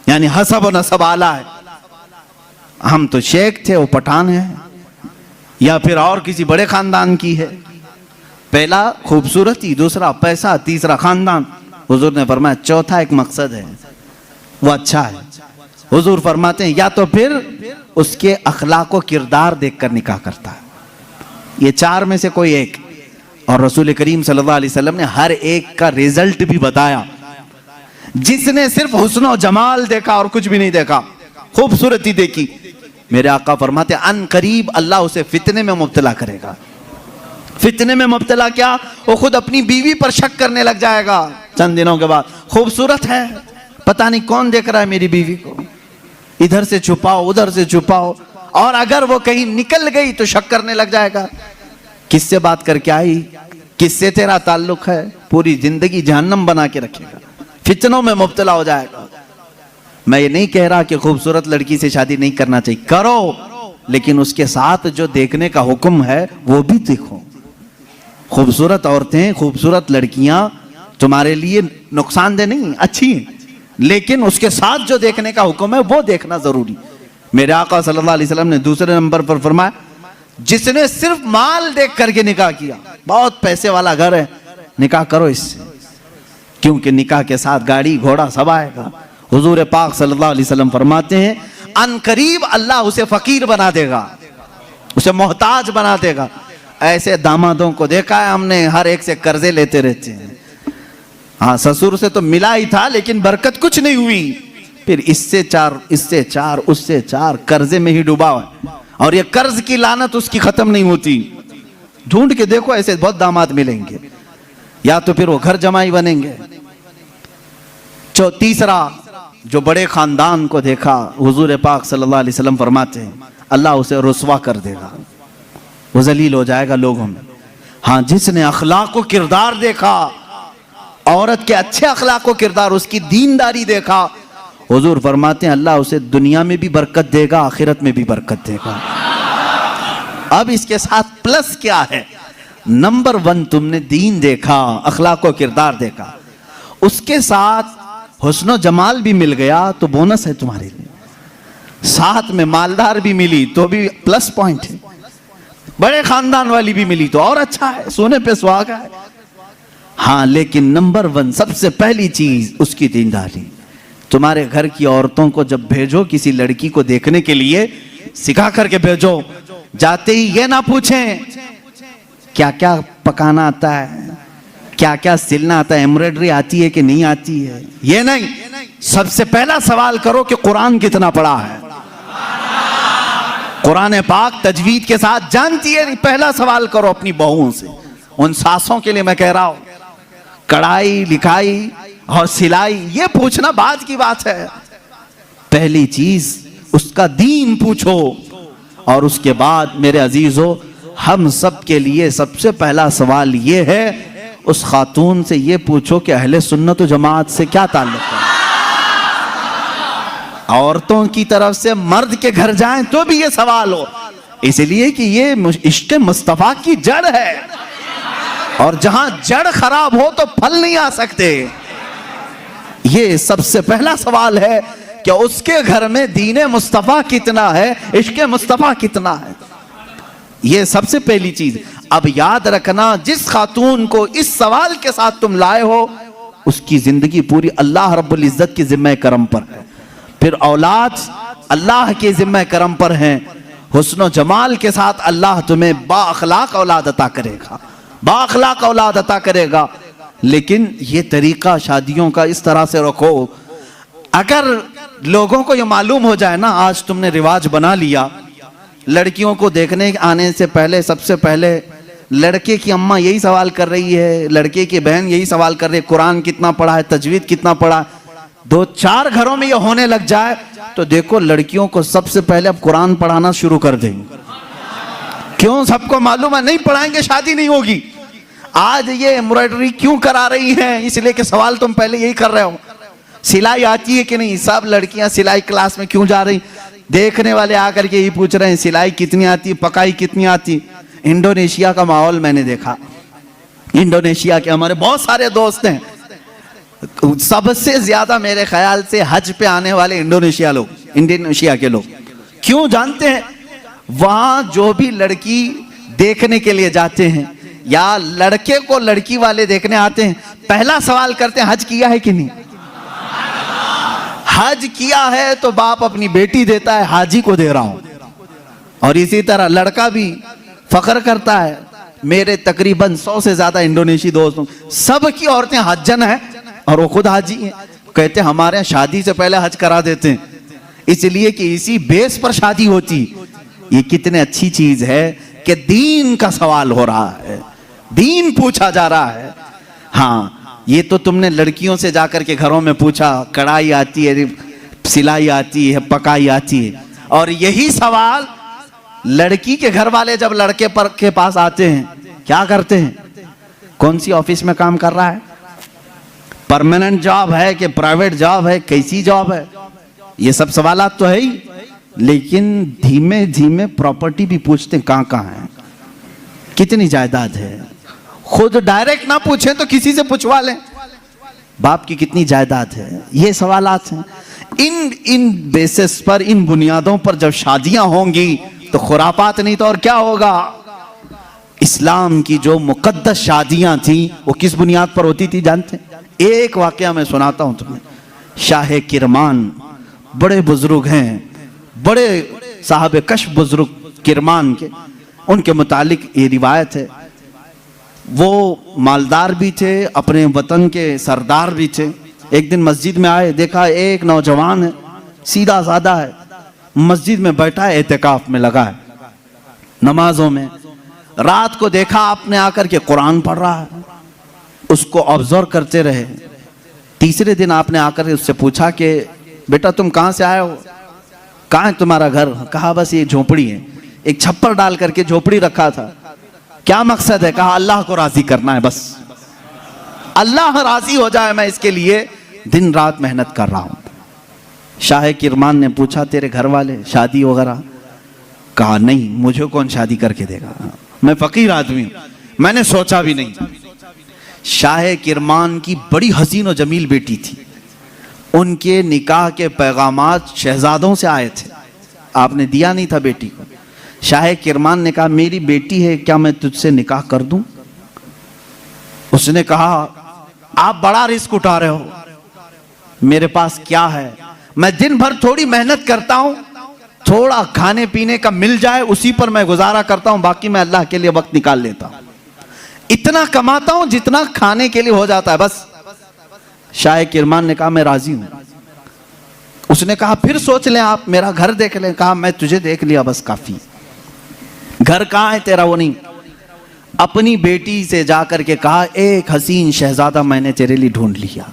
यानी हसब और नसब आला है, हम तो शेख थे वो पठान है, या फिर और किसी बड़े खानदान की है। पहला खूबसूरती, दूसरा पैसा, तीसरा खानदान। हुजूर ने फरमाया चौथा एक मकसद है, वो अच्छा है। हुजूर फरमाते हैं या तो फिर उसके अखलाक व किरदार देखकर निकाह करता है, ये 4 में से कोई एक। और रसूल करीम सल्लल्लाहु अलैहि वसल्लम ने हर एक का रिजल्ट भी बताया। जिसने सिर्फ हुस्न और जमाल देखा और कुछ भी नहीं देखा, खूबसूरती देखी, मेरे आका फरमाते अन करीब अल्लाह उसे फितने में मुब्तला करेगा। फितने में मुब्तला क्या, वो खुद अपनी बीवी पर शक करने लग जाएगा चंद दिनों के बाद। खूबसूरत है, पता नहीं कौन देख रहा है मेरी बीवी को, इधर से छुपाओ उधर से छुपाओ, और अगर वो कहीं निकल गई तो शक करने लग जाएगा, किससे बात करके आई, किससे तेरा ताल्लुक है, पूरी जिंदगी जहन्नम बना के रखेगा, फितनों में मुब्तला हो जाएगा। मैं ये नहीं कह रहा कि खूबसूरत लड़की से शादी नहीं करना चाहिए, करो, लेकिन उसके साथ जो देखने का हुक्म है वो भी देखो। खूबसूरत औरतें, खूबसूरत लड़कियां तुम्हारे लिए नुकसानदेह नहीं, अच्छी हैं, लेकिन उसके साथ जो देखने का हुक्म है वो देखना जरूरी। मेरे आका सल्लल्लाहु अलैहि वसल्लम ने दूसरे नंबर पर फरमाया, जिसने सिर्फ माल देख करके निकाह किया, बहुत पैसे वाला घर है, निकाह करो इससे, क्योंकि निकाह के साथ गाड़ी घोड़ा सब आएगा। हुजूर पाक सल्लल्लाहु अलैहि वसल्लम फरमाते हैं अन करीब अल्लाह उसे फकीर बना देगा, उसे मोहताज बना देगा। ऐसे दामादों को देखा है हमने, हर एक से कर्जे लेते रहते हैं। हाँ, ससुर से तो मिला ही था लेकिन बरकत कुछ नहीं हुई, फिर इससे 4 इससे 4 उससे 4 कर्जे में ही डूबा है, और ये कर्ज की लानत उसकी खत्म नहीं होती। ढूंढ के देखो, ऐसे बहुत दामाद मिलेंगे, या तो फिर वो घर जमाई बनेंगे। तीसरा, जो बड़े खानदान को देखा, हुजूर पाक सल्लल्लाहु अलैहि वसल्लम फरमाते हैं अल्लाह उसे रुस्वा कर देगा, वो जलील हो जाएगा लोगों में। हाँ, जिसने अखलाक व किरदार देखा, औरत के अच्छे अखलाक व किरदार, उसकी दीनदारी देखा, हुजूर फरमाते हैं अल्लाह उसे दुनिया में भी बरकत देगा, आखिरत में भी बरकत देगा। अब इसके साथ प्लस क्या है, नंबर 1 तुमने दीन देखा, अखलाक व किरदार देखा, उसके साथ हुस्न जमाल भी मिल गया तो बोनस है तुम्हारे लिए, साथ में मालदार भी मिली तो भी प्लस पॉइंट है, बड़े खानदान वाली भी मिली तो और अच्छा है, सोने पे सुहागा है। हाँ, लेकिन नंबर 1 सबसे पहली चीज उसकी दीनदारी। तुम्हारे घर की औरतों को जब भेजो किसी लड़की को देखने के लिए, सिखा करके भेजो, जाते ही ये ना पूछें क्या क्या पकाना आता है, क्या क्या सिलना आता है, एम्ब्रॉयडरी आती है कि नहीं आती है, ये नहीं, सबसे पहला सवाल करो कि कुरान कितना पढ़ा है, कुरान पाक तजवीद के साथ जानती है, पहला सवाल करो अपनी बहुओं से। उन सासों के लिए मैं कह रहा हूं, कढ़ाई लिखाई और सिलाई ये पूछना बाद की बात है, पहली चीज उसका दीन पूछो। और उसके बाद मेरे अजीजों, हम सब के लिए सबसे पहला सवाल ये है, उस खातून से ये पूछो कि अहले सुन्नत व जमात से क्या ताल्लुक है। औरतों की तरफ से मर्द के घर जाएं तो भी ये सवाल हो, इसलिए कि ये इश्क़ मुस्तफ़ा की जड़ है, और जहां जड़ खराब हो तो फल नहीं आ सकते। ये सबसे पहला सवाल है कि उसके घर में दीन मुस्तफ़ा कितना है, इश्क़ मुस्तफ़ा कितना है, ये सबसे पहली चीज। अब याद रखना, जिस खातून को इस सवाल के साथ तुम लाए हो, उसकी जिंदगी पूरी अल्लाह रब्बुल इज्जत के जिम्मे करम पर है। फिर औलाद अल्लाह के जिम्मे करम पर है। हुस्न जमाल के साथ अल्लाह तुम्हें बाअखलाक औलाद अता करेगा, बाअखलाक औलाद अता करेगा। लेकिन ये तरीका शादियों का इस तरह से रखो, अगर लोगों को ये मालूम हो जाए ना, आज तुमने रिवाज बना लिया, लड़कियों को देखने आने से पहले सबसे पहले लड़के की अम्मा यही सवाल कर रही है, लड़के की बहन यही सवाल कर रही है, कुरान कितना पढ़ा है, तजवीद कितना पढ़ा है। 2-4 घरों में ये होने लग जाए तो देखो लड़कियों को सबसे पहले अब कुरान पढ़ाना शुरू कर देंगे। क्यों? सबको मालूम है नहीं पढ़ाएंगे शादी नहीं होगी। आज ये एम्ब्रॉयडरी क्यों करा रही हैं? इसलिए कि सवाल तुम पहले यही कर रहे हो, सिलाई आती है कि नहीं? सब लड़कियां सिलाई क्लास में क्यों जा रही? देखने वाले आकर के यही पूछ रहे हैं सिलाई कितनी आती, पकाई कितनी आती। इंडोनेशिया का माहौल मैंने देखा, इंडोनेशिया के हमारे बहुत सारे दोस्त हैं, सबसे ज्यादा मेरे ख्याल से हज पे आने वाले इंडोनेशिया के लोग। क्यों जानते हैं? वहां जो भी लड़की देखने के लिए जाते हैं या लड़के को लड़की वाले देखने आते हैं, पहला सवाल करते हैं हज किया है कि नहीं। हज किया है तो बाप अपनी बेटी देता है, हाजी को दे रहा हूं। और इसी तरह लड़का भी फख्र करता है, मेरे तकरीबन 100 से ज्यादा इंडोनेशी दोस्तों, सबकी औरतें हज्जन है और वो खुद हाजी हैं। कहते हैं हमारे यहाँ शादी से पहले हज करा देते हैं, इसलिए कि इसी बेस पर शादी होती। ये कितनी अच्छी चीज है कि दीन का सवाल हो रहा है, दीन पूछा जा रहा है। हाँ, ये तो तुमने लड़कियों से जाकर के घरों में पूछा, कढ़ाई आती है, सिलाई आती है, पकाई आती है। और यही सवाल लड़की के घर वाले जब लड़के पर के पास आते हैं, क्या करते हैं? कौन सी ऑफिस में काम कर रहा है, परमानेंट जॉब है कि प्राइवेट जॉब है, कैसी जॉब है, ये सब सवालात तो है ही। लेकिन धीमे धीमे प्रॉपर्टी भी पूछते हैं, कहाँ कहाँ है, कितनी जायदाद है। खुद डायरेक्ट ना पूछें तो किसी से पूछवा लें, बाप की कितनी जायदाद है। ये सवालात हैं। इन बेसिस पर, इन बुनियादों पर जब शादियां होंगी तो खुरापात नहीं तो और क्या होगा। इस्लाम की जो मुकद्दस शादियां थी वो किस बुनियाद पर होती थी जानते हैं? एक वाकया मैं सुनाता हूं तुम्हें। शाह किरमान बड़े बुजुर्ग हैं, बड़े साहब कश बुजुर्ग किरमान के, उनके मुतालिक ये रिवायत है। वो मालदार भी थे, अपने वतन के सरदार भी थे। एक दिन मस्जिद में आए, देखा एक नौजवान है, सीधा साधा है, मस्जिद में बैठा है, एतिकाफ में लगा है, नमाजों में। रात को देखा आपने आकर के कुरान पढ़ रहा है, उसको ऑब्जर्व करते रहे। तीसरे दिन आपने आकर के उससे पूछा कि बेटा तुम कहाँ से आए हो, कहाँ है तुम्हारा घर? कहा बस ये झोपड़ी है, एक छप्पर डाल करके झोपड़ी रखा था। क्या मकसद है? कहा अल्लाह को राजी करना है, बस अल्लाह राजी हो जाए, मैं इसके लिए दिन रात मेहनत कर रहा हूं। शाह किरमान ने पूछा तेरे घर वाले शादी वगैरह? कहा नहीं, मुझे कौन शादी करके देगा, मैं फकीर आदमी हूं, मैंने सोचा भी नहीं। शाह किरमान की बड़ी हसीन और जमील बेटी थी, उनके निकाह के पैगामात शहजादों से आए थे, आपने दिया नहीं था बेटी को। शाह किरमान ने कहा मेरी बेटी है, क्या मैं तुझसे निकाह कर दूं? उसने कहा आप बड़ा रिस्क उठा रहे हो, मेरे पास क्या है, मैं दिन भर थोड़ी मेहनत करता हूं, थोड़ा खाने पीने का मिल जाए उसी पर मैं गुजारा करता हूं, बाकी मैं अल्लाह के लिए वक्त निकाल लेता हूं, इतना कमाता हूं जितना खाने के लिए हो जाता है बस। शाह किरमान ने कहा मैं राजी हूं। उसने कहा फिर सोच लें, आप मेरा घर देख लें। कहा मैं तुझे देख लिया बस काफी, घर कहां है तेरा वो नहीं। अपनी बेटी से जाकर के कहा एक हसीन शहजादा मैंने तेरे लिए ढूंढ लिया।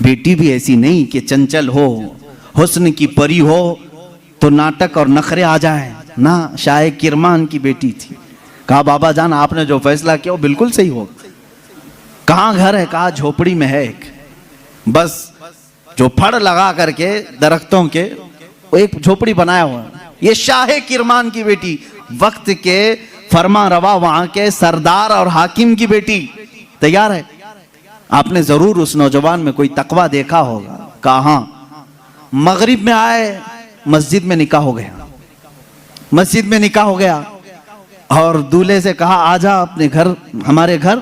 बेटी भी ऐसी नहीं कि चंचल हो, हुस्न की परी हो तो नाटक और नखरे आ जाए ना, शाह किरमान की बेटी थी। कहा बाबा जान आपने जो फैसला किया वो बिल्कुल सही हो। कहाँ घर है? कहा झोपड़ी में है एक, बस जो फड़ लगा करके दरख्तों के वो एक झोपड़ी बनाया हुआ है। ये शाह किरमान की बेटी, वक्त के फरमा रवा वहां के सरदार और हाकिम की बेटी तैयार है। आपने जरूर उस नौजवान में कोई तकवा देखा होगा। कहा मगरिब में आए, मस्जिद में निकाह हो गया, मस्जिद में निकाह हो गया और दूल्हे से कहा आजा अपने घर, हमारे घर।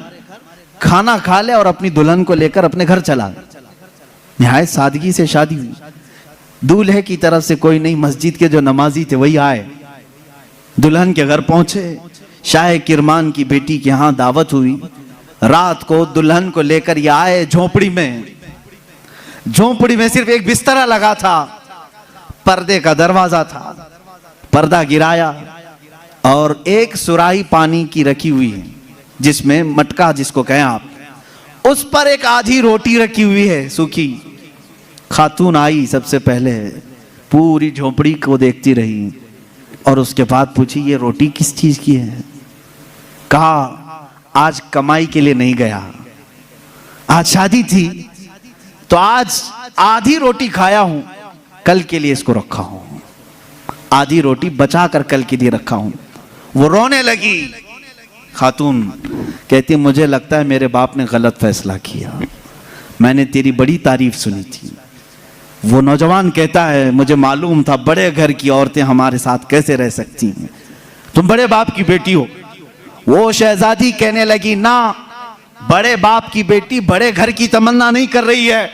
खाना खा ले और अपनी दुल्हन को लेकर अपने घर चला। निहायत सादगी से शादी हुई। दूल्हे की तरफ से कोई नहीं, मस्जिद के जो नमाजी थे वही आए, दुल्हन के घर पहुंचे। शाह किरमान की बेटी के यहाँ दावत हुई। रात को दुल्हन को लेकर ये आए झोपड़ी में। झोपड़ी में सिर्फ एक बिस्तरा लगा था, पर्दे का दरवाजा था, पर्दा गिराया और एक सुराही पानी की रखी हुई है, जिसमें मटका जिसको कहें आप, उस पर एक आधी रोटी रखी हुई है सूखी। खातून आई, सबसे पहले पूरी झोपड़ी को देखती रही और उसके बाद पूछी ये रोटी किस चीज की है। कहा आज कमाई के लिए नहीं गया, आज शादी थी तो आज आधी रोटी खाया हूं, कल के लिए इसको रखा हूं, आधी रोटी बचा कर कल के लिए रखा हूं। वो रोने लगी। खातून कहती मुझे लगता है मेरे बाप ने गलत फैसला किया, मैंने तेरी बड़ी तारीफ सुनी थी। वो नौजवान कहता है मुझे मालूम था बड़े घर की औरतें हमारे साथ कैसे रह सकती हैं, तुम बड़े बाप की बेटी हो। वो शहजादी कहने लगी ना, बड़े बाप की बेटी बड़े घर की तमन्ना नहीं कर रही है,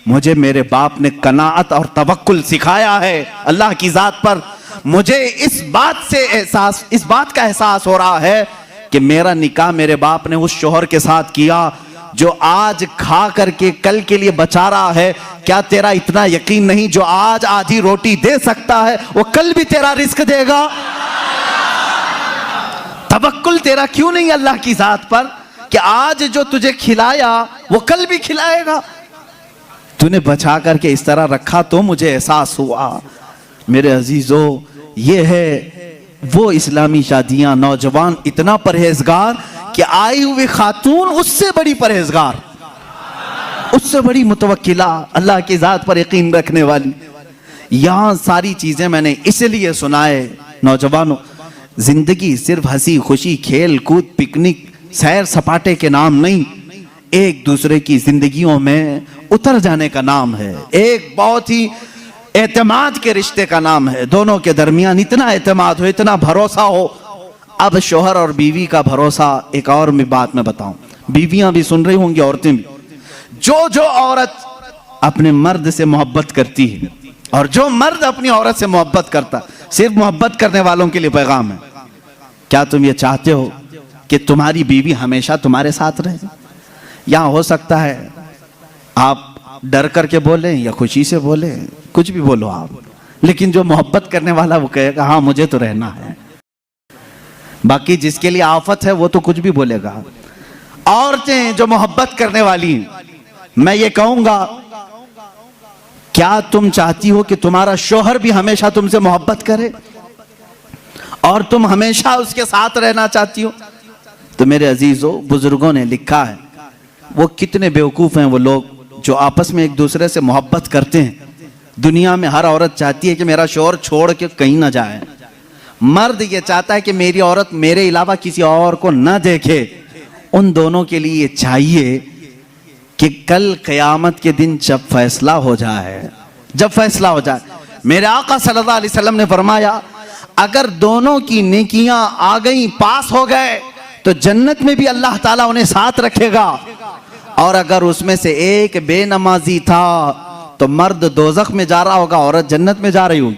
मुझे मेरे बाप ने कनाअत और तवक्कुल सिखाया है अल्लाह की जात पर। मुझे इस बात का एहसास हो रहा है कि मेरा निकाह मेरे बाप ने उस शोहर के साथ किया जो आज खा करके कल के लिए बचा रहा है। क्या तेरा इतना यकीन नहीं जो आज आधी रोटी दे सकता है वो कल भी तेरा रिस्क देगा? तवक्कुल तेरा क्यों नहीं अल्लाह की जात पर कि आज जो तुझे खिलाया वो कल भी खिलाएगा? तूने बचा करके इस तरह रखा तो मुझे एहसास हुआ। मेरे अजीजों, ये है वो इस्लामी शादियां, नौजवान इतना परहेजगार कि आई हुई खातून उससे बड़ी परहेजगार, उससे बड़ी मुतवक्किला, अल्लाह की जात पर यकीन रखने वाली। यहां सारी चीजें मैंने इसलिए सुनाए नौजवानों, जिंदगी सिर्फ हंसी खुशी खेल कूद पिकनिक सैर सपाटे के नाम नहीं, एक दूसरे की जिंदगियों में उतर जाने का नाम है, एक बहुत ही एतमाद के रिश्ते का नाम है। दोनों के दरमियान इतना एतमाद हो, इतना भरोसा हो। अब शोहर और बीवी का भरोसा, एक और मैं बात मैं बताऊं, बीवियां भी सुन रही होंगी, औरतें भी। जो औरत अपने मर्द से मोहब्बत करती है और जो मर्द अपनी औरत से मोहब्बत करता, सिर्फ मोहब्बत करने वालों के लिए पैगाम है, क्या तुम ये चाहते हो कि तुम्हारी बीवी हमेशा तुम्हारे साथ रहे? यहां हो सकता है आप डर करके बोलें या खुशी से बोलें, कुछ भी बोलो आप, लेकिन जो मोहब्बत करने वाला वो कहेगा हाँ मुझे तो रहना है। बाकी जिसके लिए आफत है वो तो कुछ भी बोलेगा। औरतें जो मोहब्बत करने वाली, मैं ये कहूंगा, क्या तुम चाहती हो कि तुम्हारा शौहर भी हमेशा तुमसे मोहब्बत करे और तुम हमेशा उसके साथ रहना चाहती हो? तो मेरे अजीजों, बुजुर्गों ने लिखा है, वो कितने बेवकूफ हैं वो लोग जो आपस में एक दूसरे से मोहब्बत करते हैं। दुनिया में हर औरत चाहती है कि मेरा शौहर छोड़ के कहीं ना जाए। मर्द ये चाहता है कि मेरी औरत मेरे अलावा किसी और को न देखे। उन दोनों के लिए चाहिए कि कल क़यामत के दिन जब फैसला हो जाए, मेरे आका सल्लल्लाहु अलैहि वसल्लम ने फरमाया, अगर दोनों की नेकियां आ गई, पास हो गए, तो जन्नत में भी अल्लाह ताला उन्हें साथ रखेगा। और अगर उसमें से एक बेनमाजी था तो मर्द दोजख में जा रहा होगा, औरत जन्नत में जा रही होगी।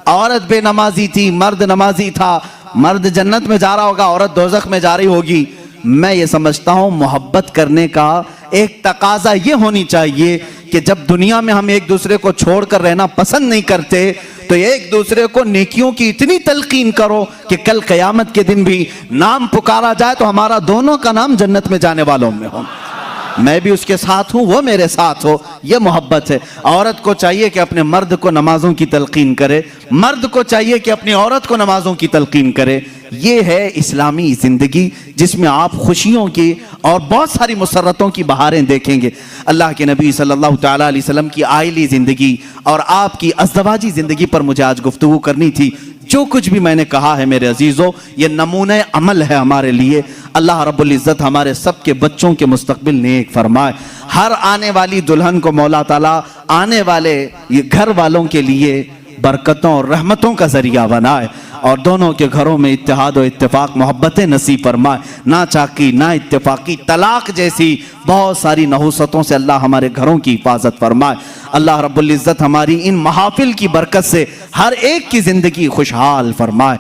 औरत बेनमाजी थी, मर्द नमाजी था, मर्द जन्नत में जा रहा होगा, औरत दोजख में जा रही होगी। मैं ये समझता हूं मोहब्बत करने का एक तकाजा ये होनी चाहिए कि जब दुनिया में हम एक दूसरे को छोड़कर रहना पसंद नहीं करते तो एक दूसरे को नेकियों की इतनी तलकीन करो कि कल क़यामत के दिन भी नाम पुकारा जाए तो हमारा दोनों का नाम जन्नत में जाने वालों में हो। मैं भी उसके साथ हूं, वो मेरे साथ हो, ये मोहब्बत है। औरत को चाहिए कि अपने मर्द को नमाजों की तलकीन करे, मर्द को चाहिए कि अपनी औरत को नमाजों की तलकीन करे। ये है इस्लामी जिंदगी जिसमें आप खुशियों की और बहुत सारी मुसर्रतों की बहारें देखेंगे। अल्लाह के नबी सल्लल्लाहु तआला अलैहि वसल्लम की आइली जिंदगी और आपकी अज़दवाजी जिंदगी पर मुझे आज गुफ्तगू करनी थी। जो कुछ भी मैंने कहा है मेरे अजीजों, ये नमूने अमल है हमारे लिए। अल्लाह रब्बुल इज़्ज़त हमारे सबके बच्चों के मुस्तकबिल नेक फरमाए। हर आने वाली दुल्हन को मौला ताला आने वाले ये घर वालों के लिए बरकतों और रहमतों का जरिया बनाए और दोनों के घरों में इत्तेहाद और इत्तेफाक मोहब्बतें नसीब फरमाए। ना चाकी ना इत्तेफाकी तलाक जैसी बहुत सारी नहुसतों से अल्लाह हमारे घरों की हिफाजत फरमाए। अल्लाह रब्बुल इज़्ज़त हमारी इन महाफिल की बरकत से हर एक की ज़िंदगी खुशहाल फरमाए।